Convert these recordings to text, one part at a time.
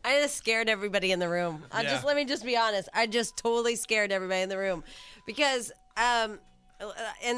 I just scared everybody in the room. Let me just be honest. I just totally scared everybody in the room because, and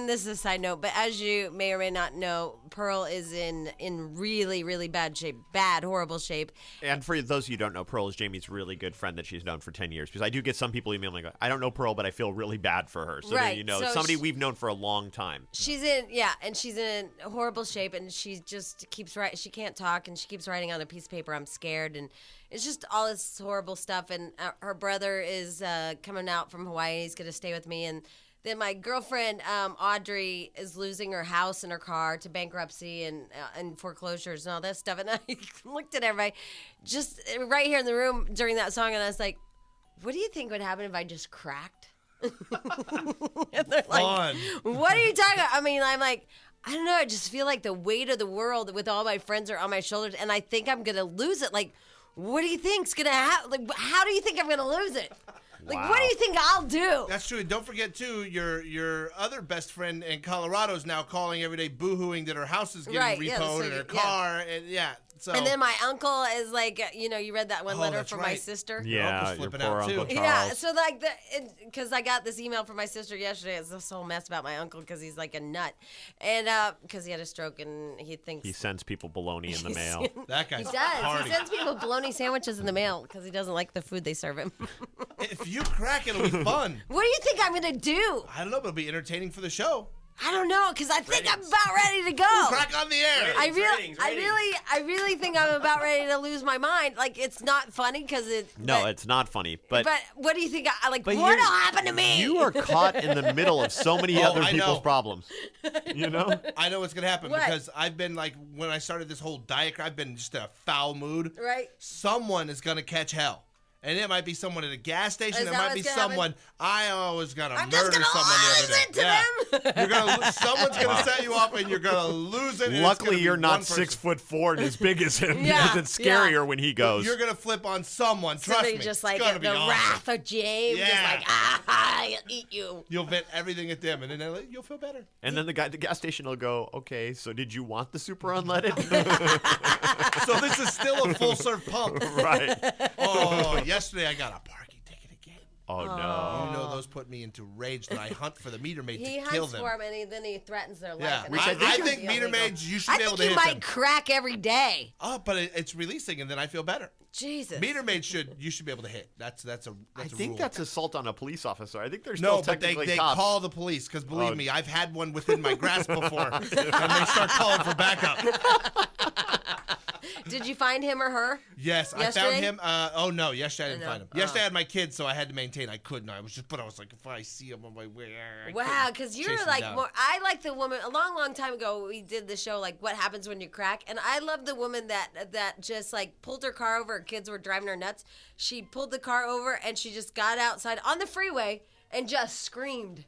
this is a side note, but as you may or may not know, Pearl is in really, really bad shape. Horrible shape. And for those of you who don't know, Pearl is Jamie's really good friend that she's known for 10 years. Because I do get some people emailing, like, I don't know Pearl, but I feel really bad for her. So right. you know, so somebody we've known for a long time. She's in horrible shape, and she just keeps writing. She can't talk, and she keeps writing on a piece of paper, I'm scared, and it's just all this horrible stuff. And her brother is coming out from Hawaii. He's going to stay with me, and then my girlfriend, Audrey, is losing her house and her car to bankruptcy and foreclosures and all that stuff. And I looked at everybody just right here in the room during that song, and I was like, what do you think would happen if I just cracked? And they're like, what are you talking about? I mean, I'm like, I don't know. I just feel like the weight of the world with all my friends are on my shoulders, and I think I'm going to lose it. Like, what do you think's going to happen? Like, how do you think I'm going to lose it? Like, wow. What do you think I'll do? That's true. And don't forget, too, your other best friend in Colorado is now calling every day boo-hooing that her house is getting repoed and her car. So. And then my uncle is like, you read that one letter from my sister? Yeah, your poor Uncle Charles. Yeah, so like, because I got this email from my sister yesterday. It's this whole mess about my uncle because he's like a nut. And because he had a stroke and he thinks. He sends people bologna in the mail. That guy's He does. He sends people bologna sandwiches in the mail because he doesn't like the food they serve him. If you crack, it'll be fun. What do you think I'm going to do? I don't know, but it'll be entertaining for the show. I don't know, because I think I'm about ready to go. Crack on the air. I really think I'm about ready to lose my mind. Like, it's not funny because it's not funny. But what do you think? What'll happen to me? You are caught in the middle of so many other people's problems. You know? I know what's going to happen because I've been like, when I started this whole diet, I've been just in a foul mood. Right. Someone is going to catch hell. And it might be someone at a gas station. It might be someone. I always gonna murder someone the other day. Someone's gonna set you up, and you're gonna lose it. Luckily, you're not 6'4" and as big as him. Because it's scarier when he goes. You're gonna flip on someone. Trust me. Just like the wrath of James. Yeah. Just like I'll eat you. You'll vent everything at them, and then you'll feel better. And then the guy at the gas station will go, "Okay, so did you want the super unleaded?" So this is still a full serve pump, right? Oh. Yesterday, I got a parking ticket again. Oh, no. You know, those put me into rage that I hunt for the meter maid to kill them. He hunts for them, and then he threatens their life. Yeah. I think meter maids, you should be able to hit them. I think you might crack every day. Oh, but it's releasing, and then I feel better. Jesus. Meter maids you should be able to hit. That's a I think rule. That's assault on a police officer. I think there's still technically they cops. call the police, because believe me, I've had one within my grasp before, and they start calling for backup. Did you find him or her? Yes, yesterday? I found him. No, yesterday I didn't find him. Yesterday I had my kids, so I had to maintain. I couldn't. I was like, if I see him, I'm like, where? Wow, because you're like more. I like the woman. A long time ago, we did the show like what happens when you crack, and I love the woman that just like pulled her car over. Her kids were driving her nuts. She pulled the car over and she just got outside on the freeway and just screamed.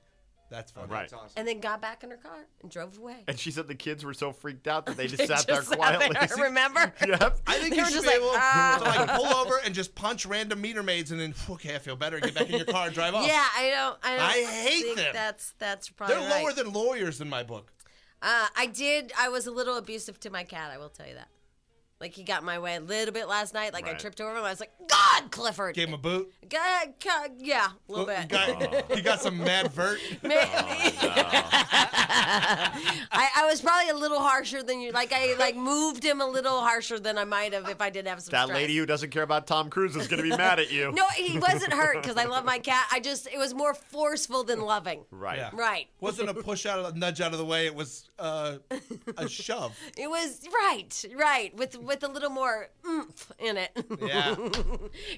That's fun. Right. That's awesome. And then got back in her car and drove away. And she said the kids were so freaked out that they just sat there quietly. Remember? Yep. I think you should be able to like pull over and just punch random meter maids and then, okay, I feel better. Get back in your car and drive off. Yeah, I hate think them. That's probably They're lower than lawyers in my book. I was a little abusive to my cat, I will tell you that. Like, he got in my way a little bit last night. Like, I tripped over him. I was like, God, Clifford. Gave him a boot? Yeah, a little bit. He got some mad vert? I was probably a little harsher than you. Like, I moved him a little harsher than I might have if I didn't have some That stress. lady who doesn't care about Tom Cruise is going to be mad at you. No, he wasn't hurt because I love my cat. It was more forceful than loving. Right. Yeah. Right. Wasn't a nudge out of the way. It was a shove. It was right. With a little more oomph in it. Yeah.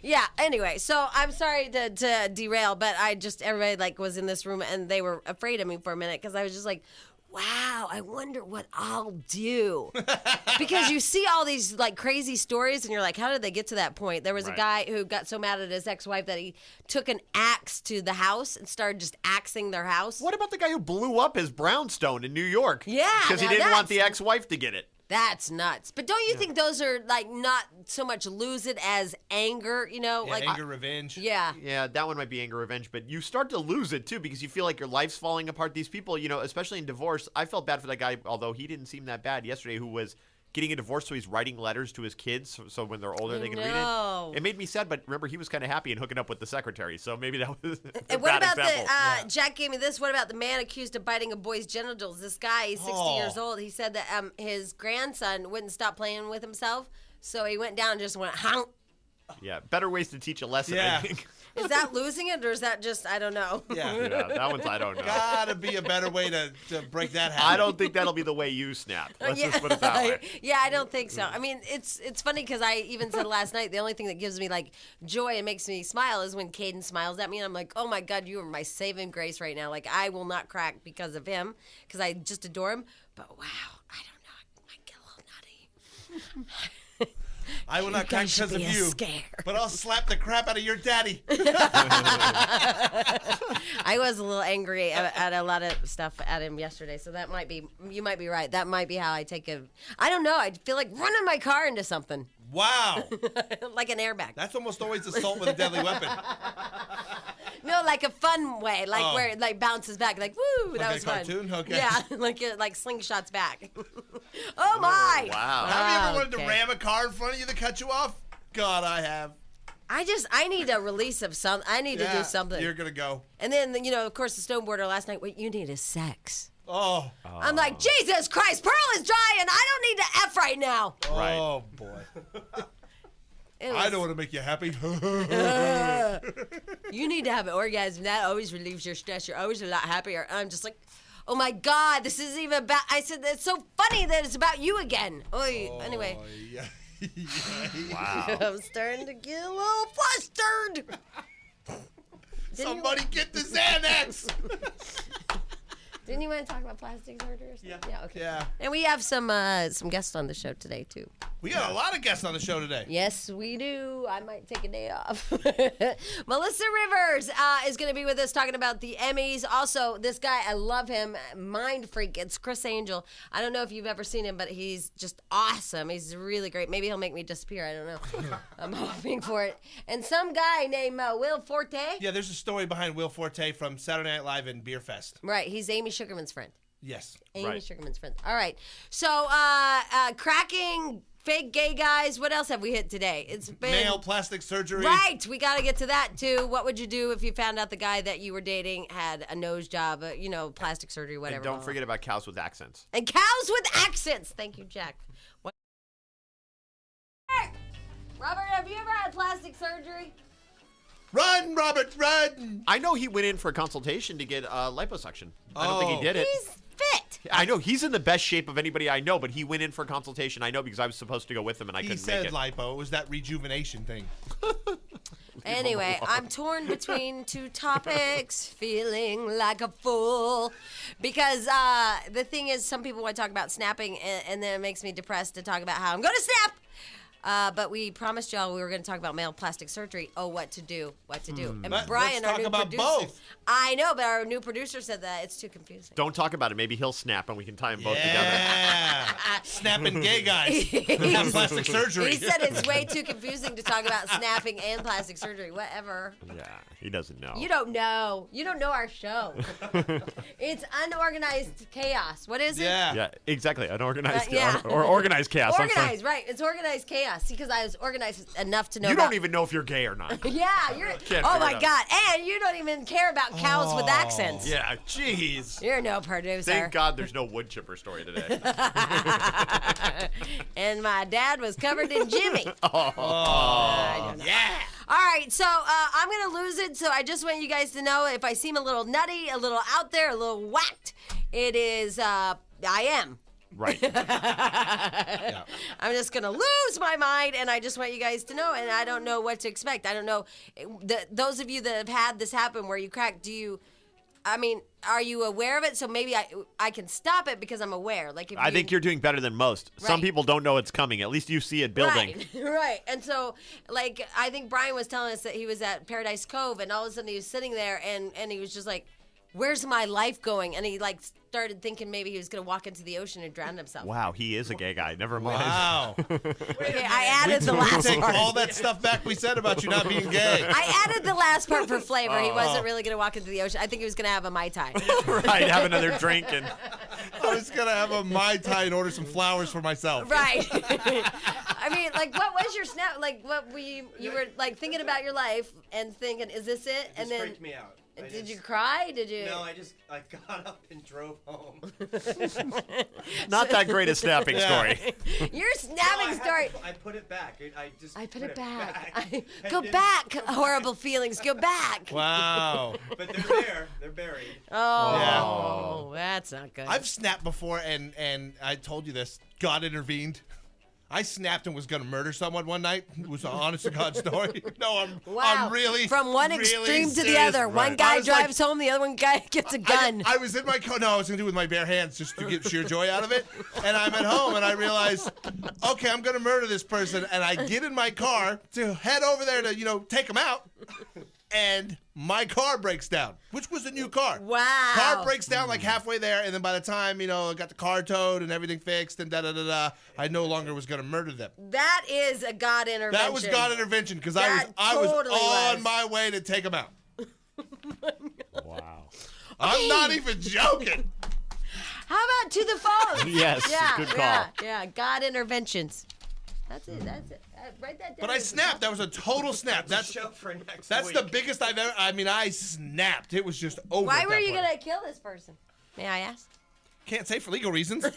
Yeah. Anyway, so I'm sorry to derail, but everybody like was in this room and they were afraid of me for a minute because I was just like, wow, I wonder what I'll do. Because you see all these like crazy stories and you're like, how did they get to that point? There was a guy who got so mad at his ex-wife that he took an axe to the house and started just axing their house. What about the guy who blew up his brownstone in New York? Yeah. Because he didn't want the ex-wife to get it. That's nuts. But don't you think those are like not so much lose it as anger, like anger, revenge. Yeah. Yeah, that one might be anger, revenge, but you start to lose it too because you feel like your life's falling apart. These people, especially in divorce, I felt bad for that guy, although he didn't seem that bad yesterday, who was getting a divorce, so he's writing letters to his kids, so when they're older they can read it. It made me sad, but remember, he was kind of happy and hooking up with the secretary, so maybe that was a what bad about example. Jack gave me this. What about the man accused of biting a boy's genitals? This guy, he's 60 years old. He said that his grandson wouldn't stop playing with himself, so he went down and just went, honk. Yeah, better ways to teach a lesson, I think. Is that losing it, or is that just, I don't know? Yeah, that one's I don't know. Gotta be a better way to break that habit. I don't think that'll be the way you snap. Let's just put it that way. Yeah, I don't think so. I mean, it's funny because I even said last night, the only thing that gives me, like, joy and makes me smile is when Caden smiles at me, and I'm like, oh, my God, you are my saving grace right now. Like, I will not crack because of him, because I just adore him. But, wow, I don't know. I might get a little nutty. I will not crack because of you, but I'll slap the crap out of your daddy. I was a little angry at a lot of stuff at him yesterday, so that might be, you might be right. That might be how I take I don't know, I feel like running my car into something. Wow. Like an airbag. That's almost always assault with a deadly weapon. No, like a fun way, like where it like bounces back, like woo, like that was a cartoon? fun. Okay. Yeah, like slingshots back. Oh my! Wow. Have you ever wanted to ram a car in front of you to cut you off? God, I have. I need a release of something. I need to do something. You're gonna go. And then of course the snowboarder last night. What you need is sex. Oh. I'm like, Jesus Christ, Pearl is dry and I don't need to F right now. Right. Oh boy. I don't want to make you happy. You need to have an orgasm. That always relieves your stress. You're always a lot happier. I'm just like, oh my God, this isn't even about. I said, it's so funny that it's about you again. Anyway. Yeah. Wow. I'm starting to get a little flustered. Somebody get the Xanax. Didn't you want to talk about plastic surgery or something? Yeah, okay. Yeah. And we have some guests on the show today, too. We got a lot of guests on the show today. Yes, we do. I might take a day off. Melissa Rivers is going to be with us talking about the Emmys. Also, this guy, I love him, mind freak. It's Criss Angel. I don't know if you've ever seen him, but he's just awesome. He's really great. Maybe he'll make me disappear. I don't know. I'm hoping for it. And some guy named Will Forte. Yeah, there's a story behind Will Forte from Saturday Night Live and Beer Fest. Right. He's Amy Sugarman's friend. Yes. Amy Sugarman's friend. All right. So, cracking fake gay guys. What else have we hit today? It's been male plastic surgery. Right. We got to get to that too. What would you do if you found out the guy that you were dating had a nose job, plastic surgery, whatever? And don't forget about cows with accents. And cows with accents. Thank you, Jack. Robert, have you ever had plastic surgery? Run, Robert, run! I know he went in for a consultation to get liposuction. I don't think he did it. He's fit. I know he's in the best shape of anybody I know, but he went in for a consultation. I know because I was supposed to go with him and I couldn't make it. He said lipo. It was that rejuvenation thing. Anyway, I'm torn between two topics, feeling like a fool. Because the thing is, some people want to talk about snapping, and then it makes me depressed to talk about how I'm going to snap. But we promised y'all we were going to talk about male plastic surgery. Oh, what to do. And Brian, let's our talk new about producer. both. I know, but our new producer said that it's too confusing. Don't talk about it. Maybe he'll snap and we can tie them both together. Yeah. Snapping gay guys. Have plastic surgery. He said it's way too confusing to talk about snapping and plastic surgery. Whatever. Yeah, he doesn't know. You don't know. You don't know our show. It's unorganized chaos. What is it? Yeah, exactly. Unorganized yeah. or organized chaos. Organized, right. It's organized chaos because I was organized enough to know You about... don't even know if you're gay or not. Yeah, you're... Can't oh, figure my it out. God. And you don't even care about cows with accents. Yeah, jeez. You're no producer. Thank God there's no wood chipper story today. And my dad was covered in Jimmy. Yeah. All right, so I'm going to lose it, so I just want you guys to know if I seem a little nutty, a little out there, a little whacked, it is, I am. Right. I'm just going to lose my mind, and I just want you guys to know, and I don't know what to expect. I don't know. Those of you that have had this happen where you crack, are you aware of it? So maybe I can stop it because I'm aware. Like if I think you're doing better than most. Right. Some people don't know it's coming. At least you see it building. Right. And so, like, I think Brian was telling us that he was at Paradise Cove, and all of a sudden he was sitting there, and he was just like, where's my life going? And he, like, started thinking maybe he was going to walk into the ocean and drown himself. Wow, he is a gay guy. Never mind. Wow. Okay, I added the last Take part. all that stuff back we said about you not being gay. I added the last part for flavor. He wasn't really going to walk into the ocean. I think he was going to have a Mai Tai. Right, have another drink and... I was going to have a Mai Tai and order some flowers for myself. Right. I mean, like, what was your snap? Like, what were you were, like, thinking about your life and thinking, is this it? And then freaked me out. Did you cry? Did you? No, I got up and drove home. Not that great a snapping story. Your snapping story. I put it back. I put it back. Go back. Horrible feelings. Go back. Wow. But they're there. They're buried. Oh, that's not good. I've snapped before, and I told you this. God intervened. I snapped and was going to murder someone one night. It was an honest-to-God story. No, I'm really from one really extreme to the serious. other. One guy drives home, the other one guy gets a gun. I was in my car. No, I was going to do it with my bare hands just to get sheer joy out of it. And I'm at home, and I realize, okay, I'm going to murder this person. And I get in my car to head over there to, take him out. And my car breaks down, which was a new car. Wow. Car breaks down like halfway there, and then by the time, I got the car towed and everything fixed and da-da-da-da, I no longer was going to murder them. That is a God intervention. That was God intervention because I was on my way to take them out. Wow. I'm not even joking. How about to the phone? Yes, good call. Yeah, God interventions. That's it. Write that down. But I snapped. That was a total snap. That's show for next That's week. the biggest I've ever. I snapped. It was just over. Why were you going to kill this person? May I ask? Can't say for legal reasons. All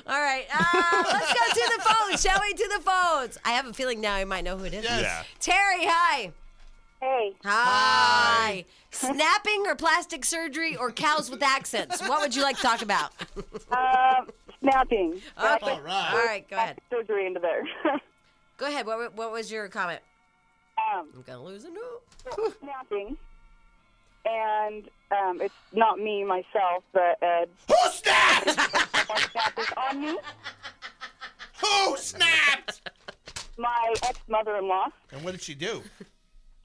right. Let's go to the phones, shall we? To the phones. I have a feeling now I might know who it is. Yes. Yeah. Terry, hi. Hey. Hi. Snapping or plastic surgery or cows with accents? What would you like to talk about? Snapping. Okay. All right. All right, go ahead. Surgery into there. Go ahead. What was your comment? I'm going to lose a note. Snapping. And it's not me, myself, but Who snapped? snappers on me. Who snapped? My ex-mother-in-law. And what did she do?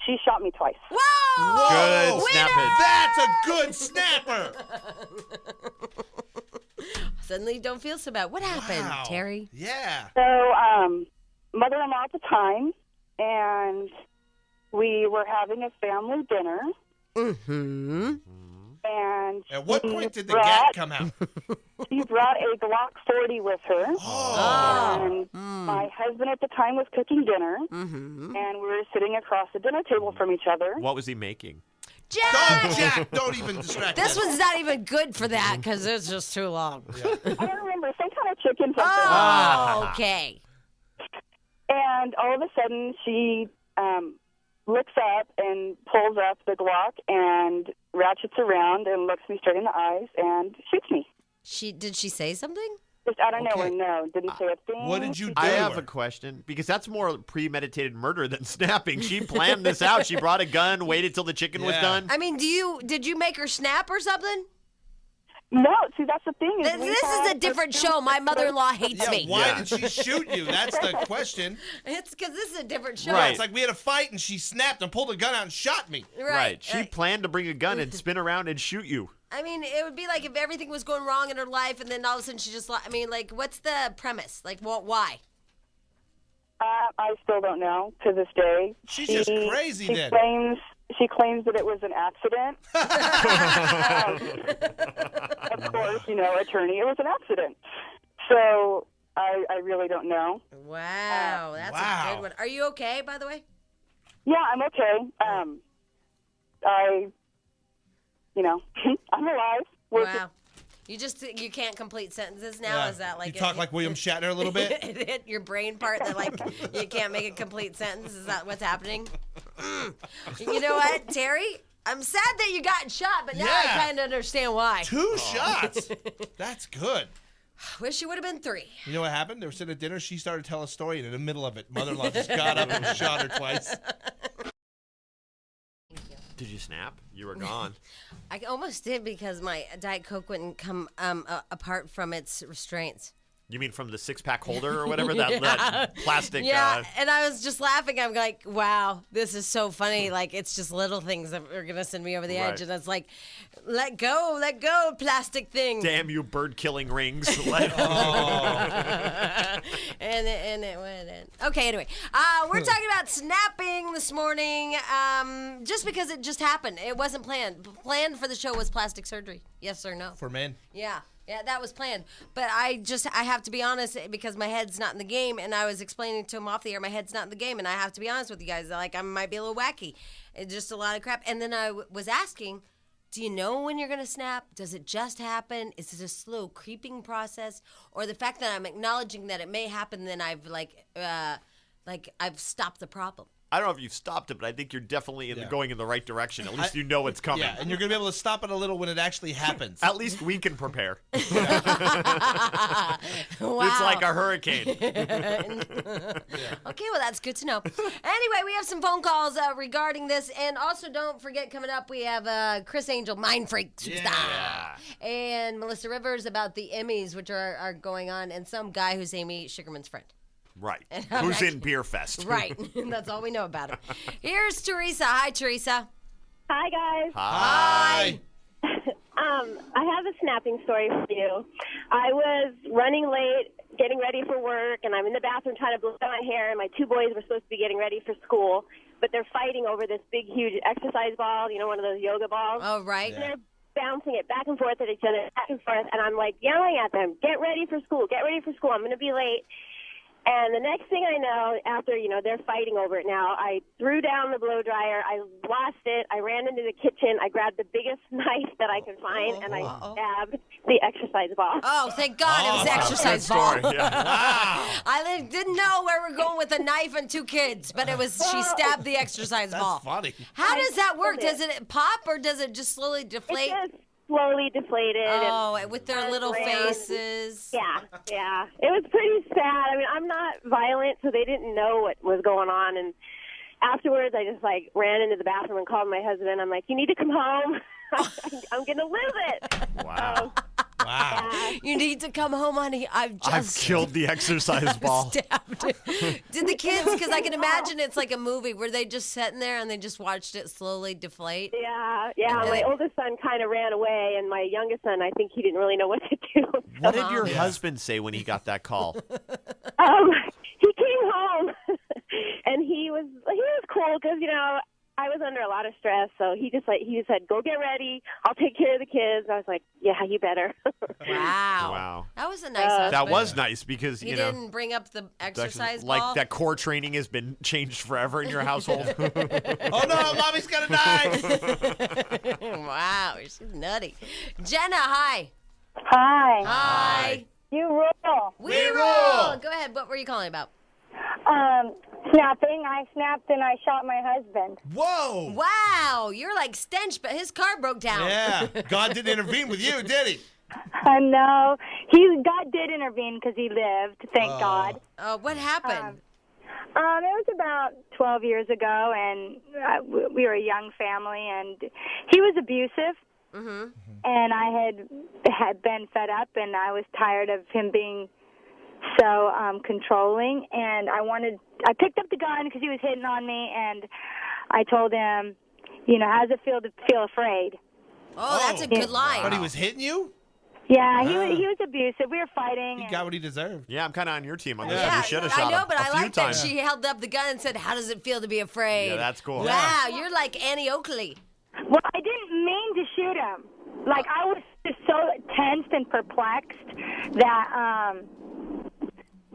She shot me twice. Whoa! Good Winner! snapping. That's a good snapper. Suddenly you don't feel so bad. What happened, Wow. Terry? Yeah. So, mother-in-law at the time, and we were having a family dinner. Mm-hmm. And At what point did the gat come out? she brought a Glock 40 with her. Oh. And my husband at the time was cooking dinner, and we were sitting across the dinner table from each other. What was he making? Jack! Don't even distract This me. one's not even good for that because it's just too long. I don't remember, some kind of chicken something. Oh, okay. And all of a sudden, she looks up and pulls up the Glock and ratchets around and looks me straight in the eyes and shoots me. Did she say something? Just out of Okay. nowhere, no. Didn't say a thing. What did you do? I to have her? a question because that's more premeditated murder than snapping. She planned this out. She brought a gun, waited till the chicken was Yeah. done. I mean, did you make her snap or something? No, see, that's the thing. This is a different show. My mother-in-law hates Yeah, me. why Yeah. did she shoot you? That's the question. It's because this is a different show. Right. It's like we had a fight and she snapped and pulled a gun out and shot me. Right. She planned to bring a gun and spin around and shoot you. I mean, it would be like if everything was going wrong in her life, and then all of a sudden she just, I mean, like, what's the premise? Like, why? I still don't know to this day. She's just crazy then. She claims that it was an accident. Of course, attorney, it was an accident. So I really don't know. Wow, that's a good one. Are you okay, by the way? Yeah, I'm okay. I'm alive. Wow. You can't complete sentences now? Yeah. Is that like you talk like William Shatner a little bit? it hit your brain part that like you can't make a complete sentence? Is that what's happening? You know what, Terry? I'm sad that you got shot, but now I Yeah. kind of understand why. 2 shots. That's good. Wish you would have been 3. You know what happened? They were sitting at dinner. She started to tell a story, and in the middle of it, mother-in-law just got up and shot her twice. Did you snap? You were gone. I almost did because my Diet Coke wouldn't come apart from its restraints. You mean from the 6-pack holder or whatever? That plastic. Yeah, and I was just laughing. I'm like, wow, this is so funny. Like, it's just little things that are going to send me over the edge. And it's like, let go, plastic thing. Damn you, bird-killing rings. And it went in. Okay, anyway. We're talking about snapping this morning just because it just happened. It wasn't planned. Planned for the show was plastic surgery. Yes or no? For men? Yeah. Yeah, that was planned. But I have to be honest because my head's not in the game. And I was explaining to him off the air, my head's not in the game. And I have to be honest with you guys. Like, I might be a little wacky. It's just a lot of crap. And then I was asking, do you know when you're going to snap? Does it just happen? Is it a slow creeping process? Or the fact that I'm acknowledging that it may happen, then I've, I've stopped the problem? I don't know if you've stopped it, but I think you're definitely going in the right direction. At least you know it's coming. Yeah, and you're going to be able to stop it a little when it actually happens. At least we can prepare. Wow. It's like a hurricane. Okay, well, that's good to know. Anyway, we have some phone calls regarding this. And also, don't forget, coming up, we have Criss Angel, Mind Freak Superstar. Yeah. And Melissa Rivers about the Emmys, which are going on, and some guy who's Amy Sugarman's friend. Right. Who's in Beer Fest. Right. That's all we know about him. Here's Teresa. Hi, Teresa. Hi, guys. Hi. I have a snapping story for you. I was running late, getting ready for work, and I'm in the bathroom trying to blow my hair, and my 2 boys were supposed to be getting ready for school, but they're fighting over this big, huge exercise ball, one of those yoga balls. Oh, right. And they're bouncing it back and forth at each other, back and forth, and I'm like yelling at them, get ready for school, I'm going to be late. And the next thing I know, after, they're fighting over it now, I threw down the blow dryer, I lost it, I ran into the kitchen, I grabbed the biggest knife that I could find, and I stabbed the exercise ball. Oh, thank God it was the exercise ball. Yeah. Wow. I didn't know where we're going with a knife and 2 kids, but she stabbed the exercise ball. That's funny. How does that work? Does it pop or does it just slowly deflate? It just slowly deflated. Oh, and with their little faces. Yeah. It was pretty sad. I mean, I'm not violent, so they didn't know what was going on. And afterwards, I just, ran into the bathroom and called my husband. I'm like, you need to come home. I'm going to lose it. Wow. Wow. You need to come home, honey. I've killed the exercise ball. Stabbed it. Did the kids, because I can imagine it's like a movie where they just sitting there and they just watched it slowly deflate. Yeah. My oldest son kind of ran away, and my youngest son, I think he didn't really know what to do. What did your husband say when he got that call? He came home, and he was cool because, I was under a lot of stress, so he said, go get ready. I'll take care of the kids. I was like, yeah, you better. Wow. That was a nice husband. That was nice because, he didn't bring up the exercise ball. Like that core training has been changed forever in your household. Oh, no, Mommy's got a knife. Wow, she's nutty. Jenna, hi. Hi. You rule. We rule. Go ahead. What were you calling about? Snapping. I snapped and I shot my husband. Whoa. Wow, you're like Stench, but his car broke down. Yeah. God didn't intervene with you, did he? No. God did intervene because he lived, thank God. What happened? It was about 12 years ago, and we were a young family, and he was abusive. Mm-hmm. And I had been fed up, and I was tired of him being so controlling, and I picked up the gun because he was hitting on me, and I told him, how does it feel to feel afraid? Oh, that's a good line. But he was hitting you? Yeah, he was abusive. We were fighting. He got what he deserved. Yeah, I'm kind of on your team on this. Yeah, You should have shot I know, him but a I few like that times. she held up the gun and said, how does it feel to be afraid? Yeah, that's cool. Wow, you're like Annie Oakley. Well, I didn't mean to shoot him. I was just so tensed and perplexed that,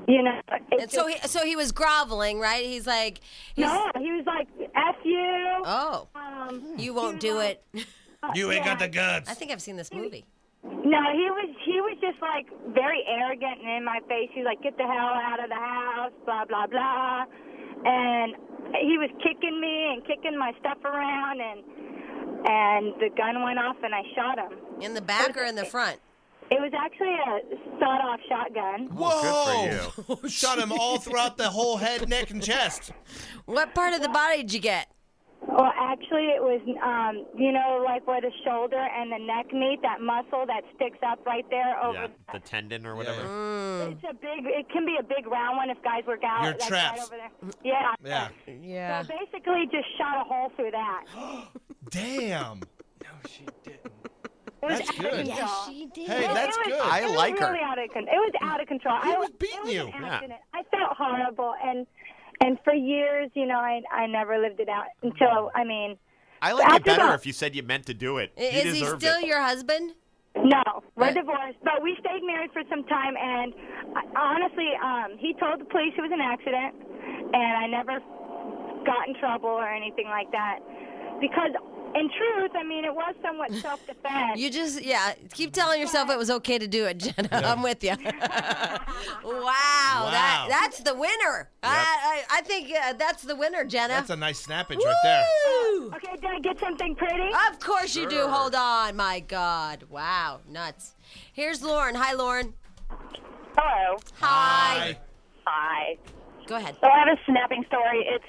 And so he was groveling, right? No, he was like, F you. Oh, you won't do it. You ain't got the guts. I think I've seen this movie. No, he was just very arrogant and in my face. He was like, get the hell out of the house, blah, blah, blah. And he was kicking me and kicking my stuff around, and the gun went off and I shot him. In the back or in the front? It was actually a sawed-off shotgun. Whoa! Good for you. Shot him all throughout the whole head, neck, and chest. What part of the body did you get? Well, actually, it was, like where the shoulder and the neck meet, that muscle that sticks up right there over. Yeah, the tendon or whatever. It can be a big round one if guys work out. Your like, traps. right over there. Yeah. Yeah. Yeah. So basically, just shot a hole through that. Damn. No, she didn't. That's good. Yeah, she did. Hey, that's good. I like her. It was out of control. He was beating you. An accident. I felt horrible, and for years, I never lived it out until, I like it better if you said you meant to do it. Is he still your husband? No, we're divorced, but we stayed married for some time, and honestly, he told the police it was an accident, and I never got in trouble or anything like that, because in truth, it was somewhat self-defense. You just, keep telling yourself it was okay to do it, Jenna. Yeah. I'm with you. Wow. That's the winner. Yep. I think that's the winner, Jenna. That's a nice snappage right there. Okay, did I get something pretty? Of course you do. Hold on. My God. Wow. Nuts. Here's Lauren. Hi, Lauren. Hello. Hi. Hi. Go ahead. So I have a snapping story. It's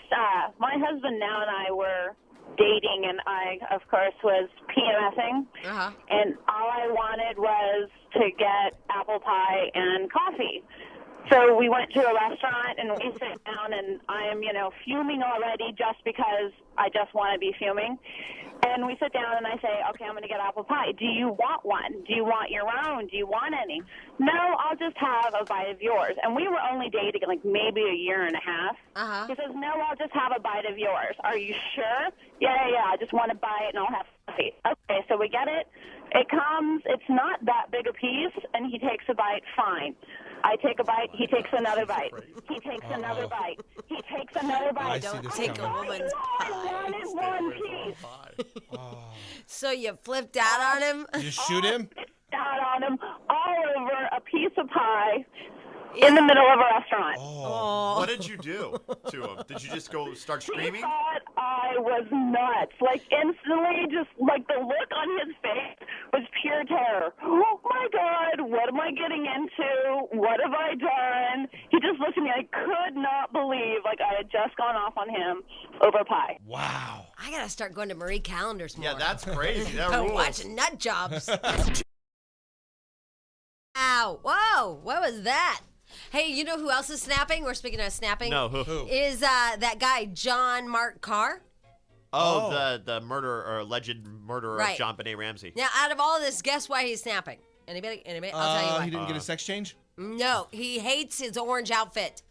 my husband now and I were dating, and I, of course, was PMSing. Uh-huh. And all I wanted was to get apple pie and coffee. So we went to a restaurant, and we sit down, and I am, fuming already just because I just want to be fuming. And we sit down, and I say, okay, I'm going to get apple pie. Do you want one? Do you want your own? Do you want any? No, I'll just have a bite of yours. And we were only dating like maybe a year and a half. Uh-huh. He says, no, I'll just have a bite of yours. Are you sure? Yeah, I just want to buy it, and I'll have coffee. Okay, so we get it. It comes. It's not that big a piece, and he takes a bite. Fine. I take a bite. He takes another bite. He takes another bite. He takes another bite. Don't take a woman's pie. I wanted one piece. So you flipped out on him? Did you shoot him? Out on him all over a piece of pie in the middle of a restaurant. Oh. What did you do to him? Did you just go start screaming? He thought I was nuts. Like, instantly, just like the look on his face was pure terror. Oh, my God, what am I getting into? What have I done? He just looked at me. I could not believe, like, I had just gone off on him over pie. Wow. I got to start going to Marie Callender's more. Yeah, that's crazy. That rules. Watching nut jobs. Ow. Whoa. What was that? Hey, you know who else is snapping? We're speaking of snapping. No, who? Is that guy, John Mark Carr. Oh, the murderer or alleged murderer Right. of John Benet Ramsey. Now, out of all of this, guess why he's snapping? Anybody? I'll tell you why. He didn't get a sex change? No, he hates his orange outfit.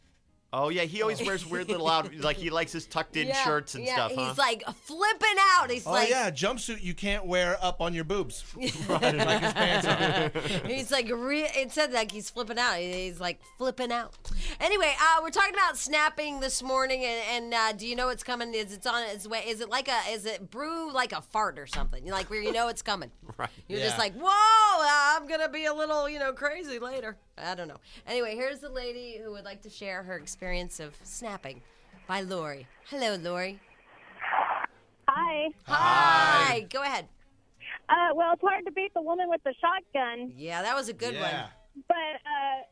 Oh, yeah, he always wears weird little outfits. Like, he likes his tucked-in shirts and stuff, huh? He's like flipping out. He's Jumpsuit you can't wear up on your boobs. Right, like his pants are. He's like, it said like he's flipping out. He's like flipping out. Anyway, we're talking about snapping this morning, and do you know what's coming? Is it's on its way? Is it brew like a fart or something? Like where you know it's coming. Right. You're just like, whoa, I'm gonna be a little, crazy later. I don't know. Anyway, here's the lady who would like to share her experience of snapping by Lori. Hello, Lori. Hi. Go ahead. Well, it's hard to beat the woman with the shotgun. Yeah, that was a good one. But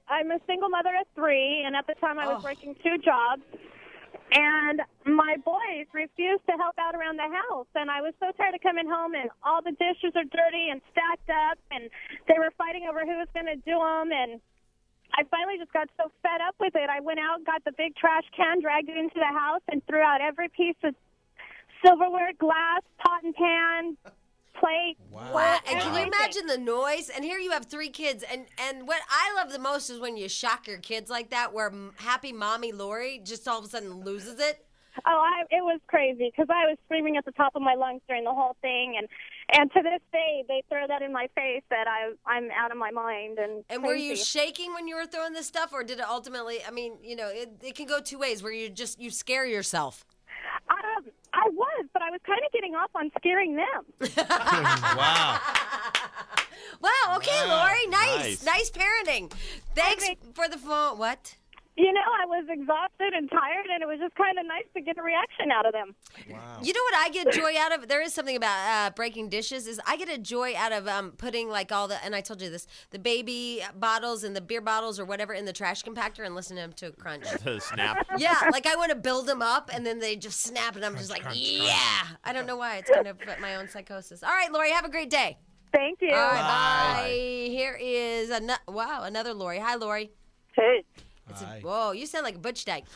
I'm a single mother of 3, and at the time I was working 2 jobs. And my boys refused to help out around the house. And I was so tired of coming home, and all the dishes are dirty and stacked up, and they were fighting over who was going to do them. And I finally just got so fed up with it. I went out, got the big trash can, dragged it into the house, and threw out every piece of silverware, glass, pot and pan, plate. Wow. And can you imagine the noise? And here you have 3 kids. And what I love the most is when you shock your kids like that, where happy mommy Lori just all of a sudden loses it. It was crazy because I was screaming at the top of my lungs during the whole thing. And to this day, they throw that in my face that I'm out of my mind. And were you shaking when you were throwing this stuff? Or did it ultimately, it can go 2 ways where you scare yourself. I was, but I was kind of getting off on scaring them. Wow. Wow, okay, Lori. Nice parenting. Thanks for the phone. What? I was exhausted and tired, and it was just kind of nice to get a reaction out of them. Wow. You know what I get joy out of? There is something about breaking dishes. Is I get a joy out of putting like all the, and I told you this, the baby bottles and the beer bottles or whatever in the trash compactor and listening to them to crunch. To snap. Yeah, like I want to build them up and then they just snap and I'm just like, yeah. I don't know why. It's kind of my own psychosis. All right, Lori, have a great day. Thank you. All right, Bye. bye. Here is another Lori. Hi, Lori. Hey, Hi. Whoa, you sound like a butch dyke.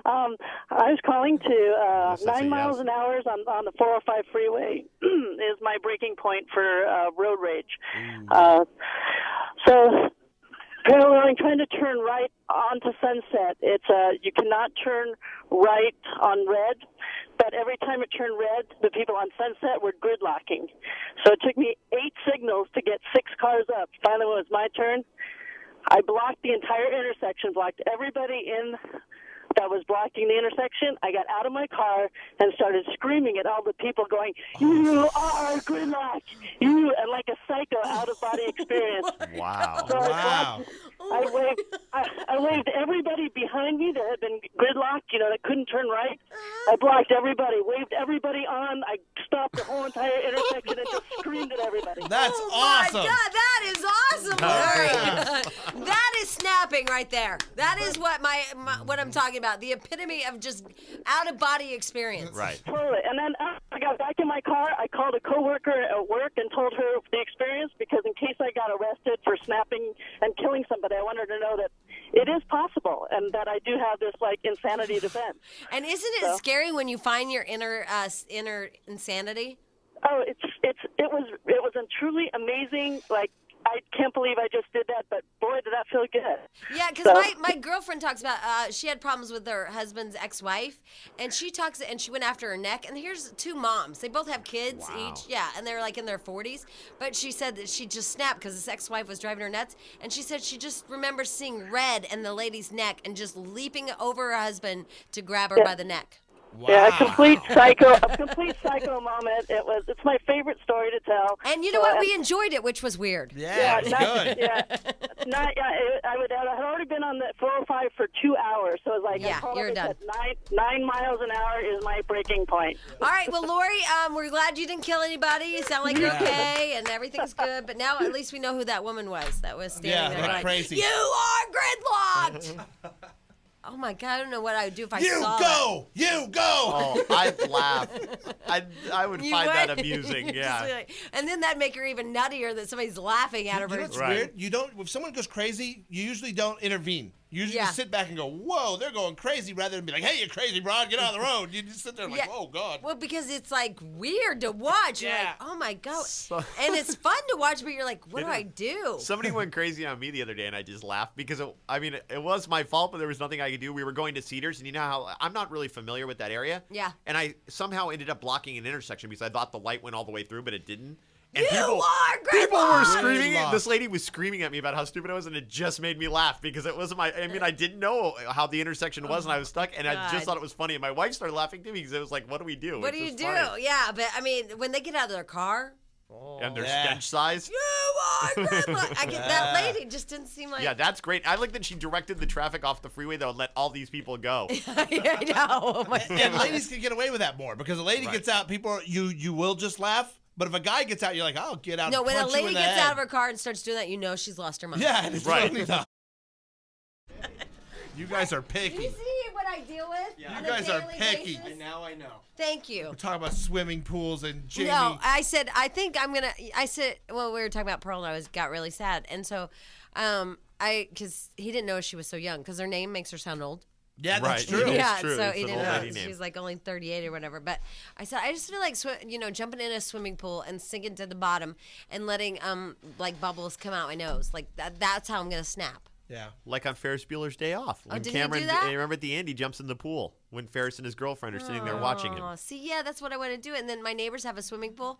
I was calling to Yes, that's a 9 miles yes. an hour on the 405 freeway is my breaking point for road rage. So apparently I'm trying to turn right onto Sunset. It's you cannot turn right on red, but every time it turned red, the people on Sunset were gridlocking. So it took me 8 signals to get 6 cars up. Finally, when it was my turn, I blocked the entire intersection, blocked everybody in that was blocking the intersection. I got out of my car and started screaming at all the people going, "You are gridlock! You!" and like a psycho out-of-body experience. Wow. So Wow. I waved everybody behind me that had been gridlocked, that couldn't turn right. I blocked everybody, waved everybody on. I stopped the whole entire intersection and just screamed at everybody. That's My awesome. God, that is awesome, Lori. That is snapping right there. That is what what I'm talking about. The epitome of just out-of-body experience. Right. Totally. And then after I got back in my car, I called a coworker at work and told her the experience because in case I got arrested for snapping and killing somebody, I wanted to know that it is possible and that I do have this insanity defense. And isn't it scary when you find your inner insanity? Oh, it was a truly amazing. I can't believe I just did that, but boy, did that feel good. Yeah, because my girlfriend talks about she had problems with her husband's ex-wife, and she went after her neck. And here's 2 moms. They both have kids each. Yeah, and they're like in their 40s. But she said that she just snapped because this ex-wife was driving her nuts. And she said she just remembers seeing red in the lady's neck and just leaping over her husband to grab her by the neck. Wow. Yeah, a complete psycho moment. It's my favorite story to tell. And you know what? We enjoyed it, which was weird. Yeah, it was good. Yeah, I had already been on the 405 for 2 hours, so it was like Yeah, I told you're her done. that 9 miles an hour is my breaking point. All right, well, Lori, we're glad you didn't kill anybody. You sound like you're okay, and everything's good. But now at least we know who that woman was that was standing there like crazy. You are gridlocked! Oh, my God, I don't know what I would do if I saw that. You go! Oh, I'd laugh. I would You find would? that amusing. You're Yeah. just like- and then that'd make her even nuttier that somebody's laughing at her. You know what's Right. weird? You don't. If someone goes crazy, you usually don't intervene. You usually Yeah. just sit back and go, "Whoa, they're going crazy," rather than be like, "Hey, you're crazy, bro. Get on the road." You just sit there like, Yeah. "Oh God." Well, because it's like weird to watch. You're like, Yeah. oh my God. And it's fun to watch, but you're like, what do I do? Somebody went crazy on me the other day, and I just laughed because it was my fault, but there was nothing I could do. We were going to Cedars, and you know how I'm not really familiar with that area. Yeah. And I somehow ended up blocking an intersection because I thought the light went all the way through, but it didn't. And You people are were gridlocked! screaming. Gridlocked. This lady was screaming at me about how stupid I was, and it just made me laugh because it wasn't I didn't know how the intersection was, and I was stuck, and I God. just thought it was funny. And my wife started laughing too because it was like, what do we do? What It's do you just do? funny. Yeah, but I mean, when they get out of their car, And their Yeah. stench size. you are gridlocked. That lady just didn't seem like. Yeah, that's great. I like that she directed the traffic off the freeway though and let all these people go. I know. Oh my And God. ladies can get away with that more because a lady Right. gets out, you will just laugh. But if a guy gets out, you're like, "I'll get out." No, and when a punch you in lady the gets head. out of her car and starts doing that, you know she's lost her mind. Yeah, and it's Right. really not. You guys are You picky. see what I deal with? Yeah. on You a guys are daily picky. basis? And now I know. Thank you. We're talking about swimming pools and Jamie. No, I said well, we were talking about Pearl and I got really sad. And so because he didn't know she was so young because her name makes her sound old. Yeah, that's Right. true. It's Yeah, true. so It's he an didn't old know. lady name. She was like only 38 or whatever. But I said, I just feel like jumping in a swimming pool and sinking to the bottom and letting like bubbles come out my nose. Like that's how I'm gonna snap. Yeah. Like on Ferris Bueller's Day Off. When did he do Cameron, that? you remember at the end, he jumps in the pool when Ferris and his girlfriend are sitting there watching him. Oh, see, yeah, that's what I want to do. And then my neighbors have a swimming pool,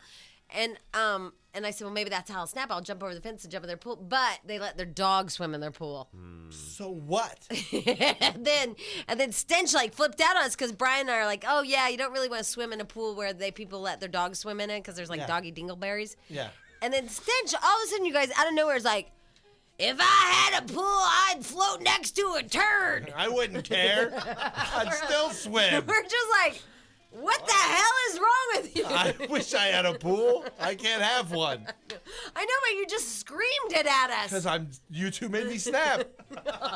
and I said, well, maybe that's how I'll snap. I'll jump over the fence and jump in their pool. But they let their dog swim in their pool. So what? and then Stench like flipped out on us because Brian and I are like, oh yeah, you don't really want to swim in a pool where people let their dogs swim in it because there's like Yeah. doggy dingleberries. Yeah. And then Stench, all of a sudden, you guys out of nowhere is like, if I had a pool, I'd float next to a turd. I wouldn't care. I'd still swim. We're just like, what the hell is wrong with you? I wish I had a pool. I can't have one. I know, but you just screamed it at us. Because you two made me snap.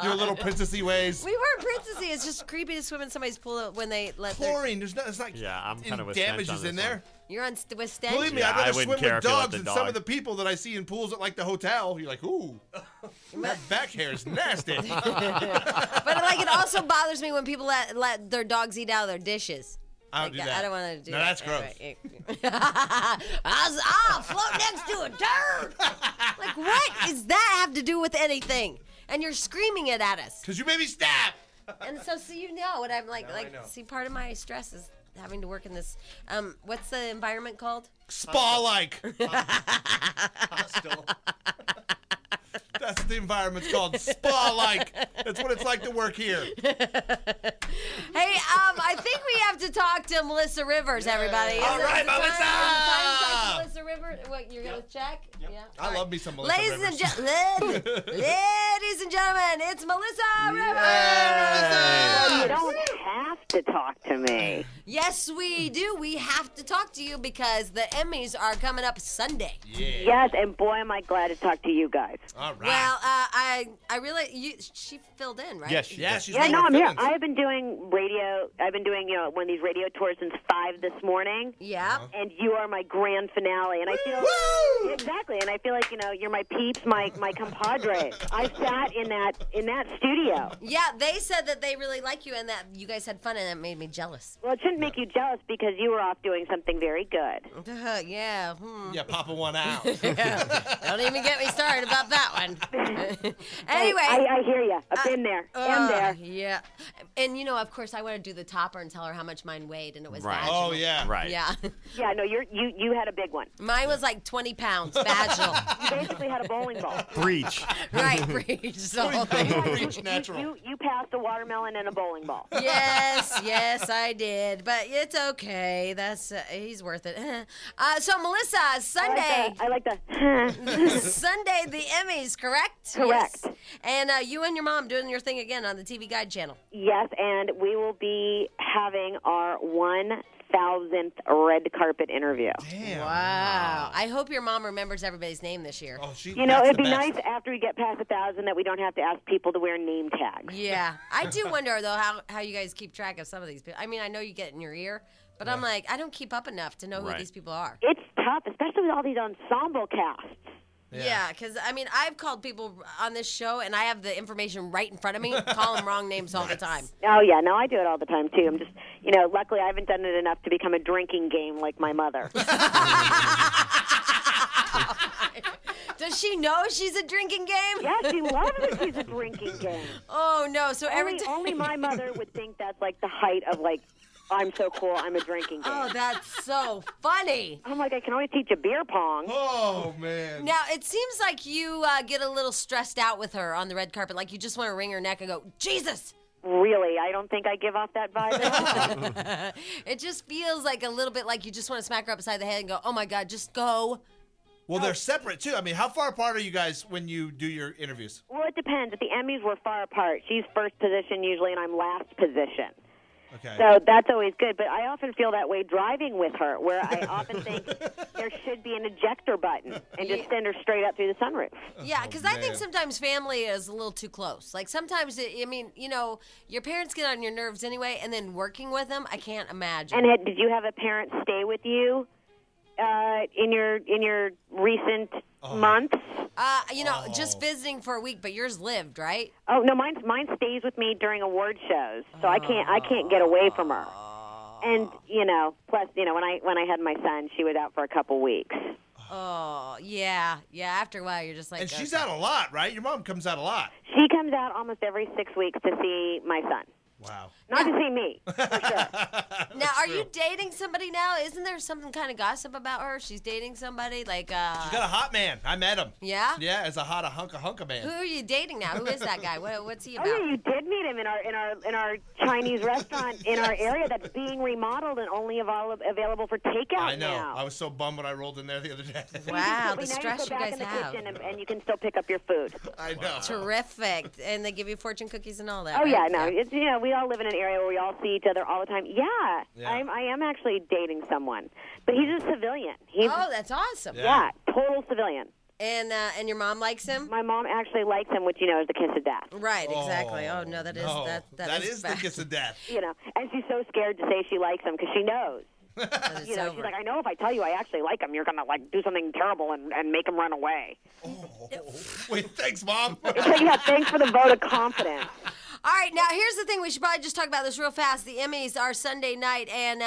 Your little princessy ways. We weren't princessy. It's just creepy to swim in somebody's pool when they let chlorine. It's not. Yeah, I'm kind of with damages Stench on in this there. one. You're on with Stench? Believe me, Yeah, I'd I rather wouldn't swim care with if you let dogs the than dog. some of the people that I see in pools at like the hotel. You're like, ooh, that back hair is nasty. But like, it also bothers me when people let their dogs eat out of their dishes. I don't do that. I don't want to do no, that. that's gross. Anyway. I'll float next to a turd. Like, what does that have to do with anything? And you're screaming it at us. Because you made me snap. And so you know what I'm like. Now I know. See, part of my stress is having to work in this. What's the environment called? Spa-like. Hostile. That's what the environment's called. Spa-like. That's what it's like to work here. Hey, I think we have to talk to Melissa Rivers, everybody. All right, Is it time to talk Melissa! to Melissa Rivers? What, you're going to check? Yep. Yeah. I All love right. me some Melissa Ladies Rivers. ladies and gentlemen, it's Melissa Rivers. You don't have to talk to me. Yes, we do. We have to talk to you because the Emmys are coming up Sunday. Yeah. Yes, and boy, am I glad to talk to you guys. All right. Well, I really she filled in, right? Yes, yeah, she's Yeah, one no, of I'm our here. villains. I've been doing radio. I've been doing, one of these radio tours since 5 this morning. Yeah. And you are my grand finale, and I feel Woo! exactly, and I feel like you're my peeps, my compadres. I sat in that studio. Yeah, they said that they really like you and that you guys had fun, and that made me jealous. Well, it shouldn't make you jealous because you were off doing something very good. Yeah. Yeah, Papa one out. Don't even get me started about that one. Anyway. I hear you. I've been there. I'm there. Yeah. And, of course, I want to do the topper and tell her how much mine weighed, and it was Right. vaginal. Oh, yeah. Right. Yeah. Yeah, no, you had a big one. Mine was like 20 pounds, vaginal. You basically had a bowling ball. Breach. Right, breach. So. Reach natural. You passed a watermelon and a bowling ball. Yes, I did. But it's okay. That's he's worth it. So, Melissa, Sunday. I like the. Sunday, the Emmys, correct? Correct. Yes. And you and your mom doing your thing again on the TV Guide channel. Yes, and we will be having our 1,000th red carpet interview. Damn. Wow. I hope your mom remembers everybody's name this year. Oh, that's It'd the be best. nice after we get past 1,000 that we don't have to ask people to wear name tags. Yeah. I do wonder, though, how you guys keep track of some of these people. I mean, I know you get in your ear, but I'm like, I don't keep up enough to know who Right. these people are. It's tough, especially with all these ensemble casts. Yeah, because, I mean, I've called people on this show, and I have the information right in front of me, call them wrong names all the time. Oh, yeah, no, I do it all the time, too. I'm just, luckily I haven't done it enough to become a drinking game like my mother. Does she know she's a drinking game? Yeah, she loves it. She's a drinking game. Oh, no. So every Only, time. only my mother would think that's like the height of I'm so cool, I'm a drinking game. Oh, that's so funny. I'm like, I can only teach a beer pong. Oh, man. Now, it seems like you get a little stressed out with her on the red carpet. Like you just want to wring her neck and go, Jesus! Really, I don't think I give off that vibe at all. It just feels like a little bit like you just want to smack her upside the head and go, oh, my God, just go. Well, they're separate, too. I mean, how far apart are you guys when you do your interviews? Well, it depends. At the Emmys, we're far apart. She's first position usually, and I'm last position. Okay. So that's always good. But I often feel that way driving with her, where I often think there should be an ejector button and just send her straight up through the sunroof. Yeah, because I think man. sometimes family is a little too close. Like sometimes, your parents get on your nerves anyway, and then working with them, I can't imagine. And did you have a parent stay with you in your recent months? Just visiting for a week, but yours lived, right? Oh no, mine stays with me during award shows, so I can't get away from her. And plus when I had my son, she was out for a couple weeks. Oh, yeah. After a while, you're just like. And she's okay. out a lot, right? Your mom comes out a lot. She comes out almost every 6 weeks to see my son. Wow. Not to see me, for sure. Now, are you dating somebody now? Isn't there something kind of gossip about her? She's dating somebody like. She's got a hot man. I met him. Yeah. Yeah, as a hunka man. Who are you dating now? Who is that guy? What's he about? Oh, yeah, you did meet him in our Chinese restaurant in our area that's being remodeled and only available for takeout I know. now. I was so bummed when I rolled in there the other day. Wow, But the now stress you you go back guys in the have. kitchen and you can still pick up your food. I know. Terrific. And they give you fortune cookies and all that. Oh right? yeah, no, it's we all live in an area where we all see each other all the time. Yeah. I am actually dating someone, but he's a civilian. Oh, that's awesome. Yeah, total civilian. And your mom likes him? My mom actually likes him, which is the kiss of death. Right, exactly. Oh no, that is the kiss of death. And she's so scared to say she likes him because she knows. She's over. like, I know if I tell you I actually like him, you're gonna do something terrible and make him run away. Wait, thanks, Mom. Yeah, thanks for the vote of confidence. All right, now here's the thing. We should probably just talk about this real fast. The Emmys are Sunday night, and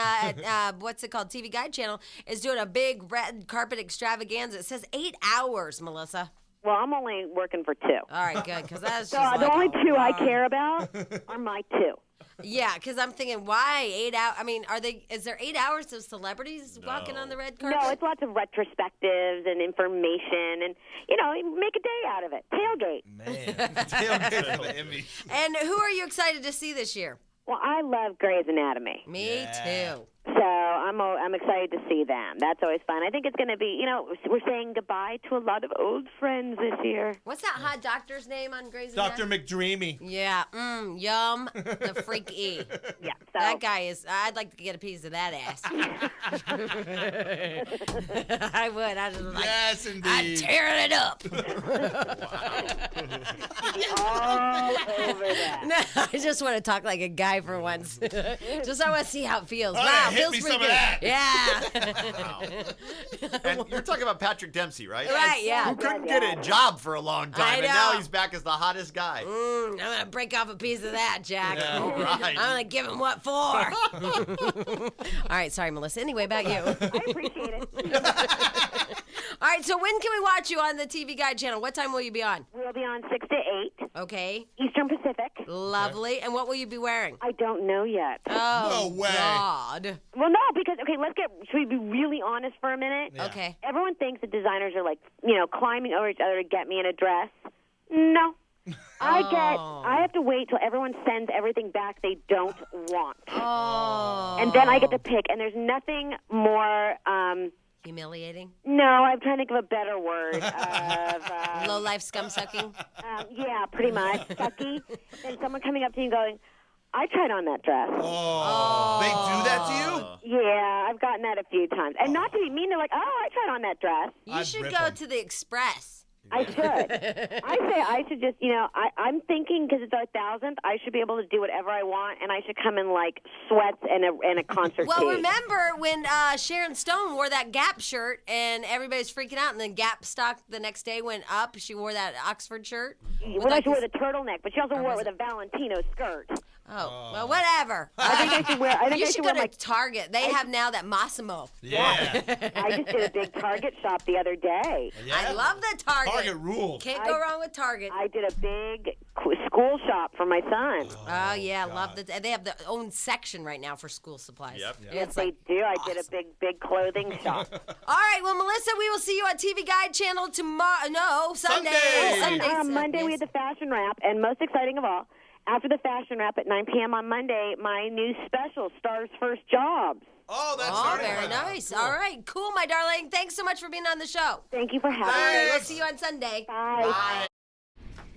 what's it called? TV Guide Channel is doing a big red carpet extravaganza. It says 8 hours, Melissa. Well, I'm only working for 2. All right, good, because that's So just the like, only 2 I care about are my 2. yeah, because I'm thinking, why 8 hours? I mean, is there 8 hours of celebrities walking on the red carpet? No, it's lots of retrospectives and information, and make a day out of it. Tailgate. Man, tailgate for the Emmys. And who are you excited to see this year? Well, I love Grey's Anatomy. Me too. So I'm excited to see them. That's always fun. I think it's going to be, we're saying goodbye to a lot of old friends this year. What's that hot doctor's name on Grey's Dr. Anatomy? McDreamy. Yeah, yum, the freak E. Yeah, so. That guy is, I'd like to get a piece of that ass. I would. I'd just like, Yes, indeed. I'd tear it up. All over that. No, I just want to talk like a guy for once. Just I want to see how it feels. Oh, Wow, yeah, hit feels me pretty some of good. that. Yeah. And you're talking about Patrick Dempsey, right? Right, yeah. Who couldn't get a job for a long time, I and now know. he's back as the hottest guy. I'm going to break off a piece of that, Jack. Yeah. All right. I'm going to give him what for. All right, sorry, Melissa. Anyway, about you. I appreciate it. All right, so when can we watch you on the TV Guide channel? What time will you be on? We'll be on 6 to 8 Okay. Eastern Pacific. Lovely. And what will you be wearing? I don't know yet. Oh, No way. God. Well, no, because, should we be really honest for a minute? Yeah. Okay. Everyone thinks that designers are climbing over each other to get me in a dress. No. I have to wait till everyone sends everything back they don't want. Oh. And then I get to pick, and there's nothing more, Humiliating? no, I'm trying to think of a better word. Of, Low life scum sucking? yeah, pretty much. Sucky. And someone coming up to you and going, I tried on that dress. Oh. They do that to you? Yeah, I've gotten that a few times. And not to be mean, they're like, oh, I tried on that dress. You I'd should rip go 'em. to the Express. I should. I should just, I'm thinking because it's our 1000th, I should be able to do whatever I want, and I should come in like sweats and a concert Well, tee. remember when Sharon Stone wore that Gap shirt and everybody was freaking out, and then Gap stock the next day went up. She wore that Oxford shirt. Well, I should wear the turtleneck, but she also wore it with a Valentino skirt. Oh, well, whatever. I think I should wear. I think You I should should go wear to Target. They have now that Massimo. Yeah. I just did a big Target shop the other day. Yeah. I love the Target. Target rules. Can't go wrong with Target. I did a big school shop for my son. Oh, yeah, love that. They have their own section right now for school supplies. Yep. Yeah, Yes, it's they like, do. I did a big clothing shop. all right, well, Melissa, we will see you on TV Guide Channel tomorrow. No, Sunday. Sunday. Monday we had the fashion wrap, and most exciting of all, after the fashion wrap at 9 p.m. on Monday, my new special, Stars First Jobs. Oh, that's Oh, very nice. Cool. All right, cool, my darling. Thanks so much for being on the show. Thank you for having Okay, me. we'll see you on Sunday. Bye.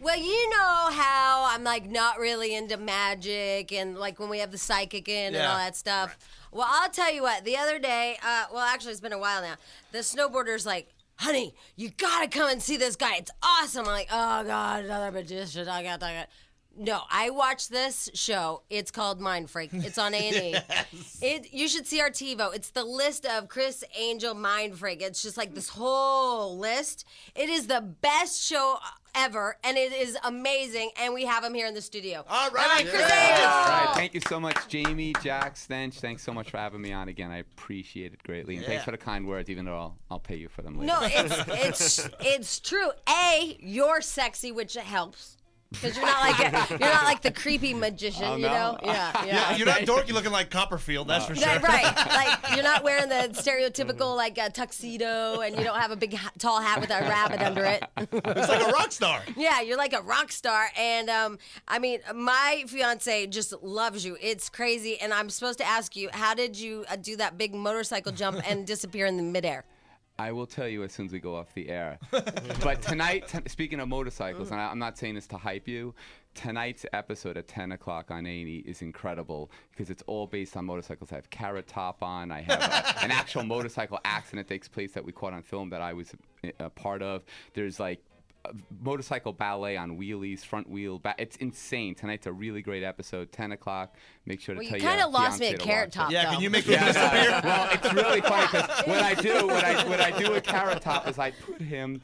Well, you know how I'm like not really into magic and like when we have the psychic in and all that stuff. Well, I'll tell you what, the other day, well, actually, it's been a while now, the snowboarder's like, honey, you gotta come and see this guy. It's awesome. I'm like, oh, God, another magician. I got. No, I watched this show. It's called Mind Freak. It's on A&E. You should see our TiVo. It's the list of Criss Angel Mind Freak. It's just like this whole list. It is the best show ever, and it is amazing, and we have him here in the studio. All right. Criss Yeah. Angel! All right. Thank you so much, Jamie, Jack, Stench. Thanks so much for having me on again. I appreciate it greatly. And thanks for the kind words, even though I'll pay you for them later. No, it's true. You're sexy, which helps. Because you're not like the creepy magician, Oh, you no? know? Yeah. You're not dorky looking like Copperfield, that's for sure. Right. Like, you're not wearing the stereotypical, like, tuxedo, and you don't have a big, tall hat with a rabbit under it. It's like a rock star. Yeah, you're like a rock star. And, I mean, my fiance just loves you. It's crazy. And I'm supposed to ask you, how did you do that big motorcycle jump and disappear in the midair? I will tell you as soon as we go off the air. But tonight, speaking of motorcycles, and I'm not saying this to hype you, tonight's episode at 10 o'clock on A&E is incredible because it's all based on motorcycles. I have Carrot Top on. I have an actual motorcycle accident that takes place that we caught on film that I was a part of. There's like motorcycle ballet on wheelies, front wheel. It's insane. Tonight's a really great episode. 10 o'clock. Make sure to tell you. You kind of lost me at Carrot Top. Yeah, though. can you make it disappear? Well, it's really funny because what I do at Carrot Top is I put him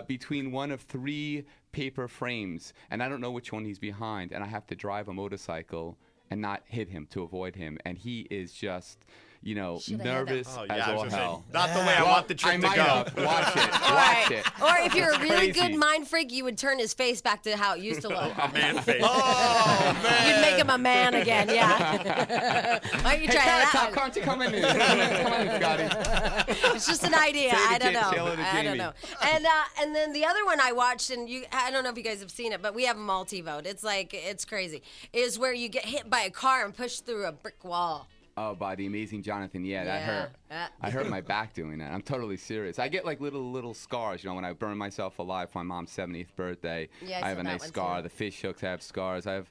between one of 3 paper frames, and I don't know which one he's behind, and I have to drive a motorcycle and not hit him to avoid him, and he is just, nervous as all hell. Not the way I want the trip to might go. have. Watch it. Or if you're a really crazy. good mind freak, you would turn his face back to how it used to look. A man face. Oh, man. You'd make him a man again, yeah. Why don't you try Carrot that Top, one? can't you come in? Come in, Scotty. It's just an idea. Say I to don't know. Taylor to I don't Jamie. know. And then the other one I watched, and I don't know if you guys have seen it, but we have a multi-vote. It's crazy. Is where you get hit by a car and pushed through a brick wall. Oh, by the amazing Jonathan. Yeah, that hurt. I hurt my back doing that. I'm totally serious. I get like little scars, when I burn myself alive for my mom's 70th birthday. Yeah, I have saw a that nice one, scar. too. The fish hooks, I have scars. I have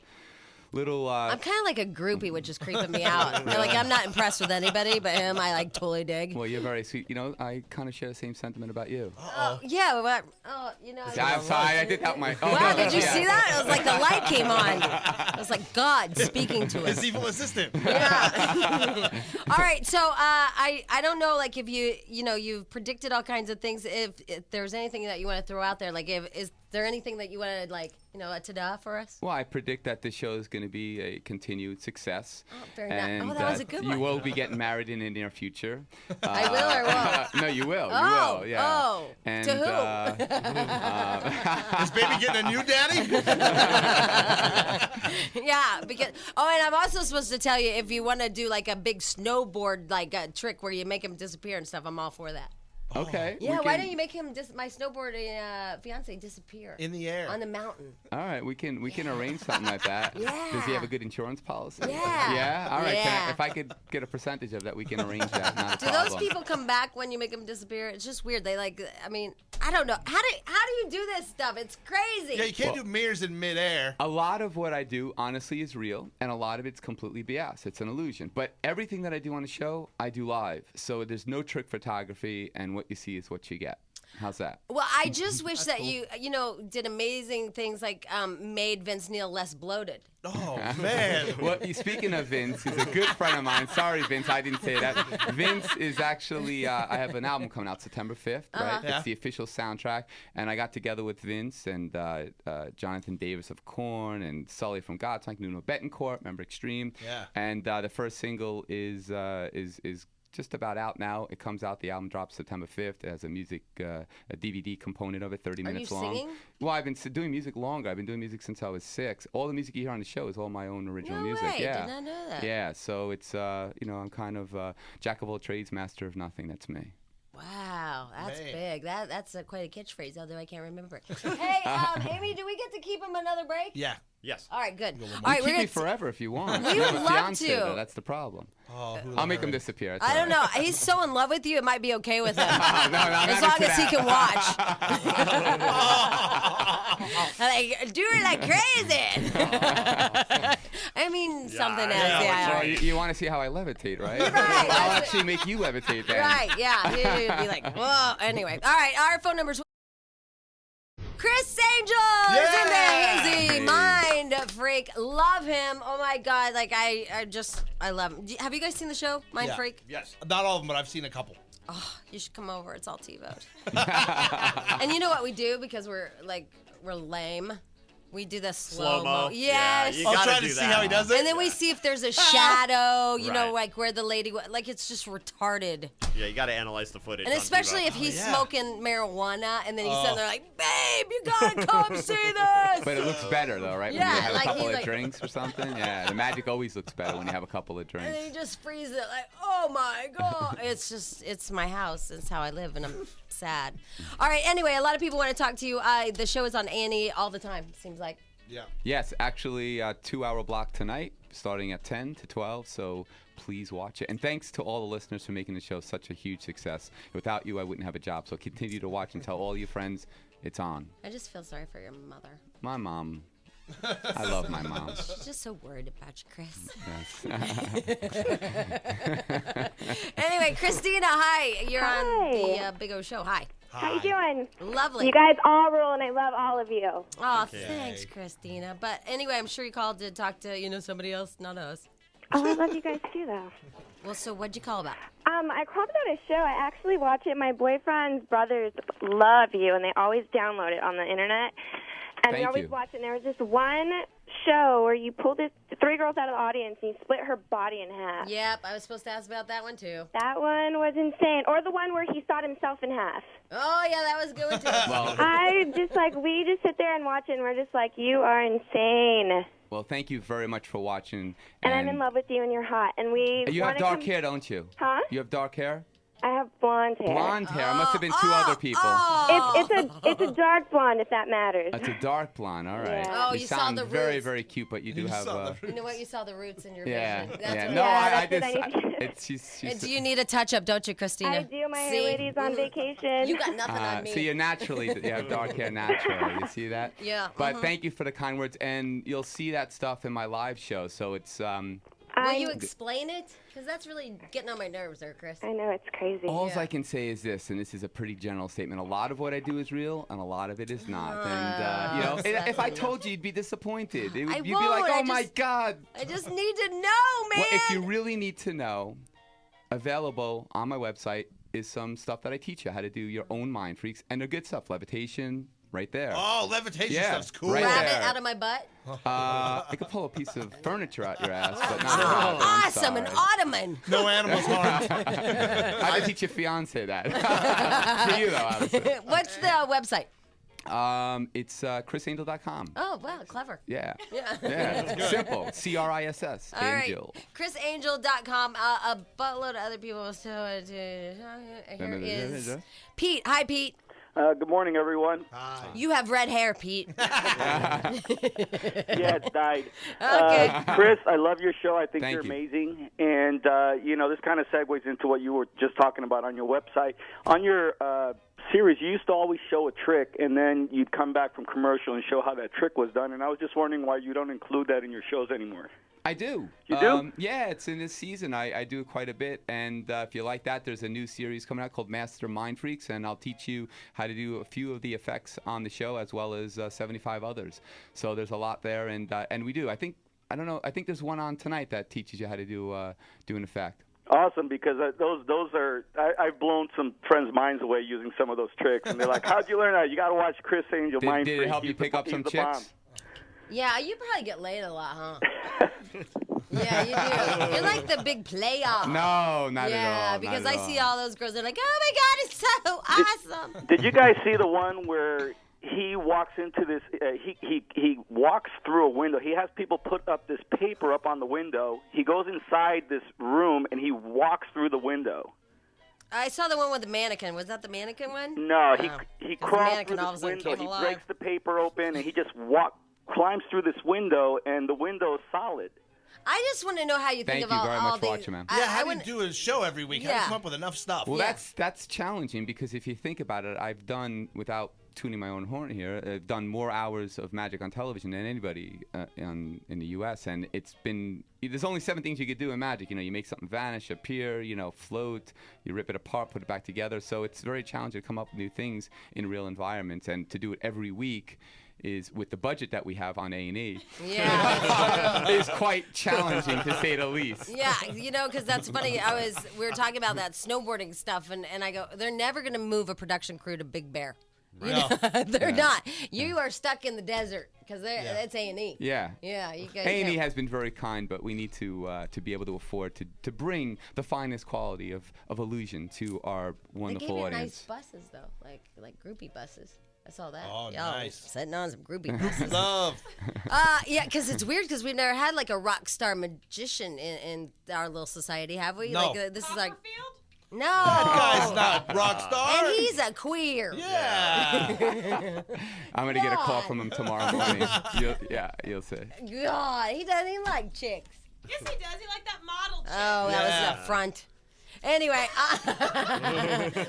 little. I'm kind of like a groupie, which is creeping me out. Like, I'm not impressed with anybody, but him, I like totally dig. Well, you're very sweet. I kind of share the same sentiment about you. Oh, yeah. Well, I'm sorry. I did that. Wow, did you see that? It was like the light came on. It was like God speaking to us. His evil assistant. Yeah. All right. So I don't know, like, if you've predicted all kinds of things. If there's anything that you want to throw out there, like, is there anything that you want to, like, a ta-da for us? Well, I predict that this show is going to be a continued success. Oh, very nice. And Oh, that was a good one. You will be getting married in the near future. I will or won't? No, you will. Oh, you will. Yeah. oh. And, To who? Is baby getting a new daddy? Yeah, because and I'm also supposed to tell you, if you want to do like a big snowboard like a trick where you make him disappear and stuff, I'm all for that. Okay. Yeah, why don't you make him my snowboarding fiance disappear in the air on the mountain? All right, we can arrange something like that. Yeah. Does he have a good insurance policy? Yeah. Yeah. All right. Yeah. If I could get a percentage of that, we can arrange that. Not a Do problem. those people come back when you make them disappear? It's just weird. They I don't know. How do you do this stuff? It's crazy. Yeah, you can't do mirrors in midair. A lot of what I do, honestly, is real, and a lot of it's completely BS. It's an illusion. But everything that I do on the show, I do live. So there's no trick photography, and what you see is what you get. How's that? Well, I just wish that you did amazing things like made Vince Neil less bloated. Oh, man. Well, speaking of Vince, he's a good friend of mine. Sorry, Vince, I didn't say that. Vince is actually, I have an album coming out September 5th, right? Yeah. It's the official soundtrack. And I got together with Vince and Jonathan Davis of Korn and Sully from Godsmack, Nuno Betancourt, remember Extreme? Yeah. And the first single is just about out now. It comes out. The album drops September 5th. It has a DVD component of it, 30 minutes long. Are you singing? Well, I've been doing music longer. I've been doing music since I was 6. All the music you hear on the show is all my own original No music. way. Yeah. Did not know that. Yeah. So it's I'm kind of jack of all trades, master of nothing. That's me. Wow, that's Man. big. That's quite a catchphrase, although I can't remember it. Hey, Amy, do we get to keep him another break? Yeah. Yes. All right, good. All You right, keep we're me gonna. forever if you want. We You have would a love fiance, to. though. That's the problem. Oh, I'll make him disappear. It's I all don't right. know. He's so in love with you, it might be okay with him. No, I'm As not long into as he that. can watch. Like, do it like crazy. I mean, something else. Yeah. So you want to see how I levitate, right? Right, I'll that's actually make you levitate then. Right, yeah. He'd be like, whoa. Anyway, all right, our phone number's Criss Angel is in there. He's the mind freak. Love him. Oh my God. Like, I love him. Have you guys seen the show, Mind Yeah. Freak? Yes. Not all of them, but I've seen a couple. Oh, you should come over. It's all T-vote. And you know what we do, because we're lame? We do the slow-mo. Yes. Yeah, you I'll gotta try do to see that. how he does it. And then we see if there's a shadow, you know, Right. like where the lady, like it's just retarded. Yeah, you got to analyze the footage. And on especially TiVo. if he's smoking marijuana, and then he's Oh. sitting there like, babe, you gotta come see this. But it looks better though, right? Yeah, when you have like a couple he, of like- drinks or something. Yeah, the magic always looks better when you have a couple of And then drinks. he just freezes it like, oh my God. It's my house. It's how I live, and I'm sad. All right, anyway, a lot of people want to talk to you. The show is on A&E all the time, seems like. Yeah. Yes, actually, 2-hour block tonight, starting at 10 to 12. So please watch it. And thanks to all the listeners for making the show such a huge success. Without you, I wouldn't have a job. So continue to watch and tell all your friends it's on. I just feel sorry for your mother. My mom. I love my mom. She's just so worried about you, Chris. Yes. Anyway, Christina, hi. You're on Hi. the Big O Show. Hi. How you doing? Lovely. You guys all rule, and I love all of you. Oh, thanks, Christina. But anyway, I'm sure you called to talk to, somebody else, not us. Oh, I love you guys too, though. Well, so what'd you call about? I called about a show. I actually watch it. My boyfriend's brothers love you, and they always download it on the internet. And we Thank always you. watch it. And there was this one show where you pulled this 3 girls out of the audience and you split her body in half. Yep, I was supposed to ask about that one, too. That one was insane. Or the one where he sawed himself in half. Oh, yeah, that was a good one, too. Well, We just sit there and watch it, and we're just like, you are insane. well, thank you very much for watching. And I'm in love with you, and you're hot. And we You have wanna dark come- hair, don't you? Huh? You have dark hair? I have blonde hair. Blonde hair. I must have been 2 other people. It's a dark blonde, if that matters. It's a dark blonde. All right. Yeah. Oh, you saw sound the very, roots. very cute, but you do have. You know what? You saw the roots in your Yeah, vision. That's yeah. what No, I that's what just. I need. It's she's. And do you need a touch-up, don't you, Christina? I do. My See? hair lady's on vacation. You got nothing on me. So you're naturally, you have dark hair naturally. You see that? Yeah, But thank you for the kind words, and you'll see that stuff in my live show. So it's Will you explain it? Because that's really getting on my nerves there, Chris. I know, it's crazy. all Yeah. I can say is this, and this is a pretty general statement. A lot of what I do is real, and a lot of it is not. And if I told you, you'd be disappointed. You'd be like, won't. "Oh my God!" I just need to know, man. Well, if you really need to know, available on my website is some stuff that I teach you how to do your own mind freaks, and they're good stuff. Levitation, right there. Oh, levitation Yeah, stuff's cool. right Rabbit there. out of my butt. I could pull a piece of furniture out your ass, but not Oh, a rabbit. I'm awesome, an sorry. ottoman. No animals harmed. I have to teach your fiance that. For you, though, obviously. What's the website? It's ChrissAngel.com. Oh, wow, clever. Yeah. Yeah. Yeah. Simple. CRISS. All right, Angel. ChrissAngel.com. A buttload of other people. So here is Pete. Hi, Pete. Good morning, everyone. You have red hair, Pete. Yeah, it died. Okay. Chris, I love your show. I think Thank you're you. amazing. And, this kind of segues into what you were just talking about on your website. On your series, you used to always show a trick, and then you'd come back from commercial and show how that trick was done. And I was just wondering why you don't include that in your shows anymore. I do. You do? Yeah, it's in this season. I do quite a bit. And if you like that, there's a new series coming out called Master Mind Freaks, and I'll teach you how to do a few of the effects on the show as well as 75 others. So there's a lot there, and we do. I think there's one on tonight that teaches you how to do an effect. Awesome, because those are I've blown some friends' minds away using some of those tricks, and they're like, "How'd you learn that? You got to watch Criss Angel, Mind Did Freak. it help you He's the- pick up he's some the chicks? bomb." Yeah, you probably get laid a lot, huh? Yeah, you do. You're like the big player. No, not at all. Yeah, not because at I all. see all those girls. They're like, oh my God, it's so awesome. Did you guys see the one where he walks into this? He walks through a window. He has people put up this paper up on the window. He goes inside this room and he walks through the window. I saw the one with the mannequin. Was that the mannequin one? No, Oh. he 'Cause the crawls mannequin through all of this a sudden window. came He alive. breaks the paper open and he just climbs through this window, and the window is solid. I just want to know how you Thank think you of very all much for these. watching, man. Yeah, how do you wouldn't- do a show every week? How do you Yeah. come up with enough stuff? Well, Yeah. that's challenging because if you think about it, I've done, without tuning my own horn here, I've done more hours of magic on television than anybody in the U.S. And it's been, there's only 7 things you could do in magic. You make something vanish, appear, float, you rip it apart, put it back together. So it's very challenging to come up with new things in real environments, and to do it every week is, with the budget that we have on A&E, Yeah. is quite challenging to say the least. Yeah, because that's funny. We were talking about that snowboarding stuff, and I go, they're never going to move a production crew to Big Bear. No. They're not. You are stuck in the desert because it's A&E. Yeah. Yeah. You guys. A&E has been very kind, but we need to be able to afford to bring the finest quality of illusion to our wonderful they gave audience. You nice buses though, like groupie buses. I saw that. Oh, Y'all nice. Sitting on some groupie buses. Love. Yeah, because it's weird because we've never had like a rock star magician in our little society, have we? No. Like this is like. No. That guy's not rock star. And he's a queer. Yeah. I'm going to get a call from him tomorrow morning. You'll see. God, he doesn't even like chicks. Yes, he does. He liked that model chick. Oh, that was the front. Anyway,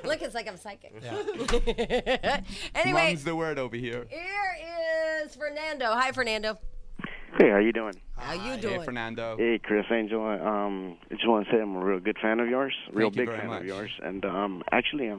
look, it's like I'm psychic. Yeah. Anyway. Mum's the word over here. Here is Fernando. Hi, Fernando. Hey, how you doing? How you doing? Hey, Fernando. Hey, Criss Angel. I just want to say I'm a real good fan of yours, real Thank you big very fan much. of yours, and actually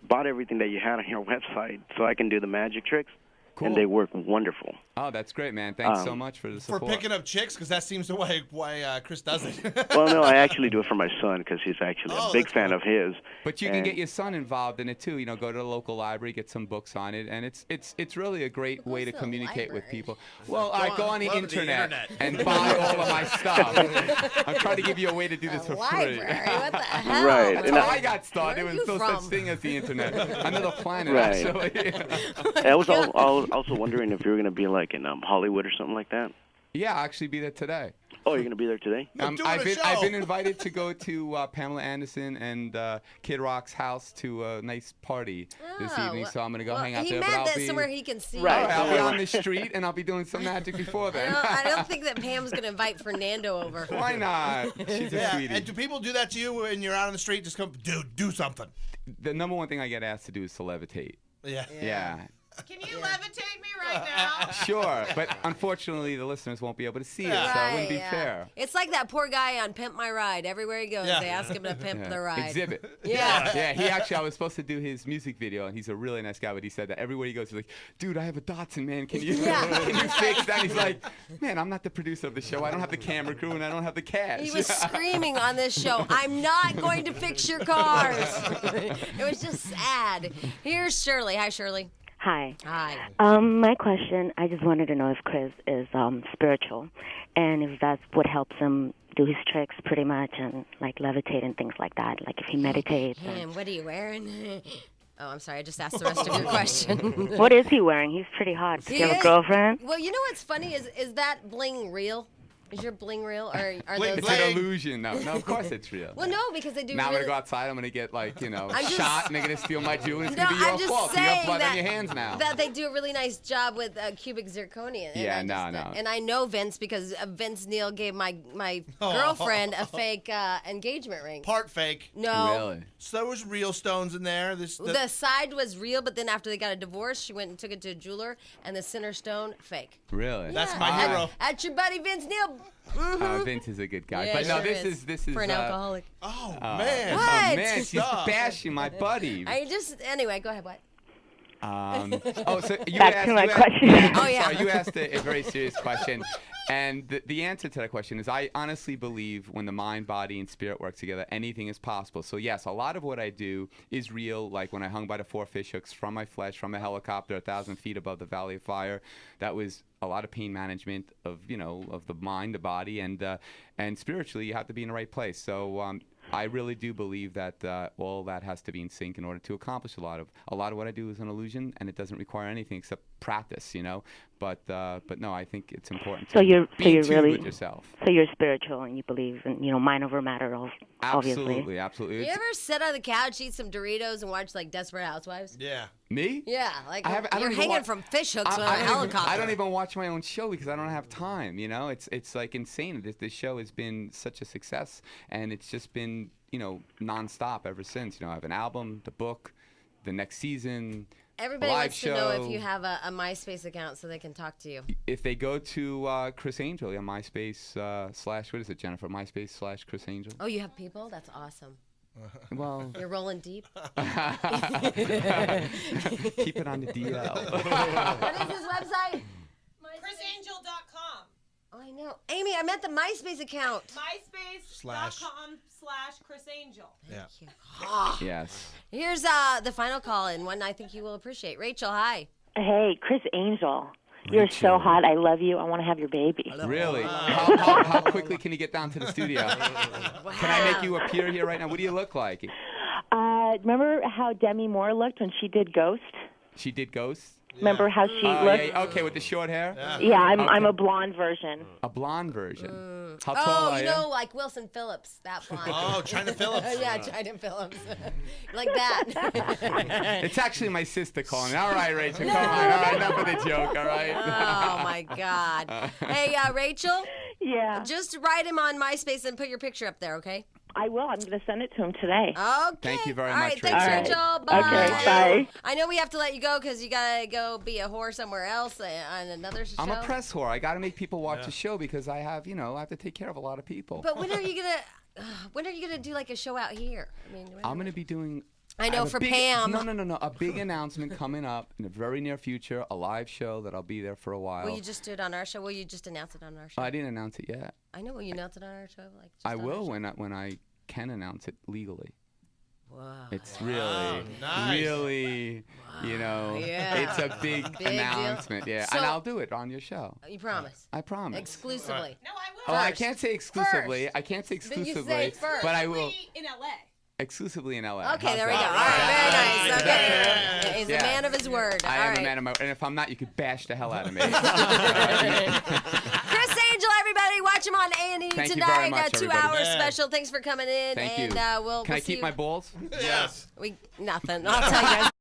bought everything that you had on your website so I can do the magic tricks, Cool. and they work wonderful. Oh, that's great, man. Thanks so much for the For support. picking up chicks, because that seems the way why Chris does it. Well, no, I actually do it for my son because he's actually a big fan of his. But you can get your son involved in it too. You know, go to the local library, get some books on it, and it's really a great way to communicate with people. Well, I go on the internet and buy all of my stuff. I'm trying to give you a way to do this for free. What the hell? Right. That's how I got started. There was no such thing as the internet. Another planet, Right. actually. I was also wondering if you were going to be like in Hollywood or something like that. Yeah, I'll actually be there today. Oh, you're going to be there today? I've been invited to go to Pamela Anderson and Kid Rock's house to a nice party this evening, so I'm going to go hang out there. He But meant I'll that be somewhere he can see. Right. I'll be on the street and I'll be doing some magic before then. I don't think that Pam's going to invite Fernando over. Why not? She's a sweetie. And do people do that to you when you're out on the street? Just come, do something. The number one thing I get asked to do is to levitate. Yeah. Can you levitate me right now? Sure, but unfortunately the listeners won't be able to see it, so it wouldn't be fair. It's like that poor guy on Pimp My Ride. Everywhere he goes, they ask him to pimp the ride. Exhibit. Yeah. He actually, I was supposed to do his music video, and he's a really nice guy, but he said that everywhere he goes, he's like, dude, I have a Datsun, man. Can you fix that? He's like, man, I'm not the producer of the show. I don't have the camera crew, and I don't have the cash. He was screaming on this show, I'm not going to fix your cars. It was just sad. Here's Shirley. Hi, Shirley. Hi. Hi. My question, I just wanted to know if Chris is spiritual, and if that's what helps him do his tricks pretty much, and like levitate and things like that, like if he meditates. And what are you wearing? Oh, I'm sorry. I just asked the rest of your question. What is he wearing? He's pretty hot. Does he have a girlfriend? Well, you know what's funny is that bling real? Is your bling real, or are those? It's an illusion. No, of course it's real. Well, no, because they do. Now I'm really... gonna go outside. I'm gonna get I'm shot, and they're gonna steal my jewelry. It's No, gonna be I'm your just fault. You have saying blood that, on your hands now. that they do a really nice job with cubic zirconia. Yeah, no. no. And I know Vince because Vince Neil gave my girlfriend a fake engagement ring. Part fake. No. Really? So there was real stones in there. The side was real, but then after they got a divorce, she went and took it to a jeweler, and the center stone, fake. Really? That's my hero. At your buddy Vince Neil. Vince is a good guy, Yeah, but no, sure this is for an alcoholic. Oh man! What? Oh man, she's bashing my buddy. Anyway, go ahead. What? So you Back asked, to my you asked- question. Oh, yeah. Sorry, you asked a very serious question. And the answer to that question is I honestly believe when the mind, body, and spirit work together, anything is possible. So, yes, a lot of what I do is real, like when I hung by the 4 fish hooks from my flesh, from a helicopter 1,000 feet above the Valley of Fire. That was a lot of pain management of the mind, the body, and spiritually you have to be in the right place. So I really do believe that all that has to be in sync in order to accomplish a lot of what I do is an illusion, and it doesn't require anything except practice, But no, I think it's important to be in tune with yourself. So you're spiritual and you believe in mind over matter, obviously. Absolutely. You ever sit on the couch, eat some Doritos, and watch like Desperate Housewives? Yeah. Me? Yeah, like I don't you're even hanging from fish hooks on a helicopter. I don't even watch my own show because I don't have time. It's like insane. This show has been such a success, and it's just been nonstop ever since. I have an album, the book, the next season. Everybody live wants show. to know if you have a MySpace account so they can talk to you. If they go to Criss Angel on MySpace / what is it, Jennifer? MySpace / Criss Angel. Oh, you have people? That's awesome. Well, you're rolling deep. Keep it on the DL. What is his website? ChrissAngel.com. Oh, I know. Amy, I meant the MySpace account. MySpace.com/Criss Angel. Yeah. Yes. Here's the final call and one I think you will appreciate. Rachel, hi. Hey, Criss Angel. You're so hot. I love you. I want to have your baby. Really? How quickly can you get down to the studio? Wow. Can I make you appear here right now? What do you look like? Remember how Demi Moore looked when she did Ghost? She did Ghost? Remember how she looked? Yeah, okay, with the short hair? Yeah, I'm a blonde version. A blonde version. How tall are you? Oh, like Wilson Phillips, that blonde. Oh, China Phillips. Yeah, China Phillips. Like that. It's actually my sister calling. All right, Rachel, come on. All right, enough of the joke, all right? Oh, my God. Hey, Rachel? Yeah. Just write him on MySpace and put your picture up there, okay? I will. I'm going to send it to him today. Okay. Thank you very All right, much, thanks, Rachel. Rachel. Bye. Okay, bye. I know we have to let you go because you got to go be a whore somewhere else on another show. I'm a press whore. I got to make people watch the show because I have to take care of a lot of people. But when are you gonna do like a show out here? I mean, I'm going to be doing... I know, for Pam. No. A big announcement coming up in the very near future, a live show that I'll be there for a while. Will you just do it on our show? Will you just announce it on our show? I didn't announce it yet. I know. Will you announce it on our show? I will when I can announce it legally. Wow. It's really, it's a big announcement. Deal. Yeah, So, and I'll do it on your show. You promise? I promise. Exclusively. No, I will. Oh, I can't say exclusively. I can't say Then you exclusively. say first. But I will. In LA. Exclusively in LA. Okay, How's there we go. that? All right, very nice. Okay. He's a man of his word. I All am right. a man of my word. And if I'm not, you could bash the hell out of me. Criss Angel, everybody, watch him on A&E Thank you tonight. very much, 2 everybody. hours special. Thanks for coming in. Thank and you. we'll Can I see keep you. my balls? Yes. Nothing. I'll tell you guys.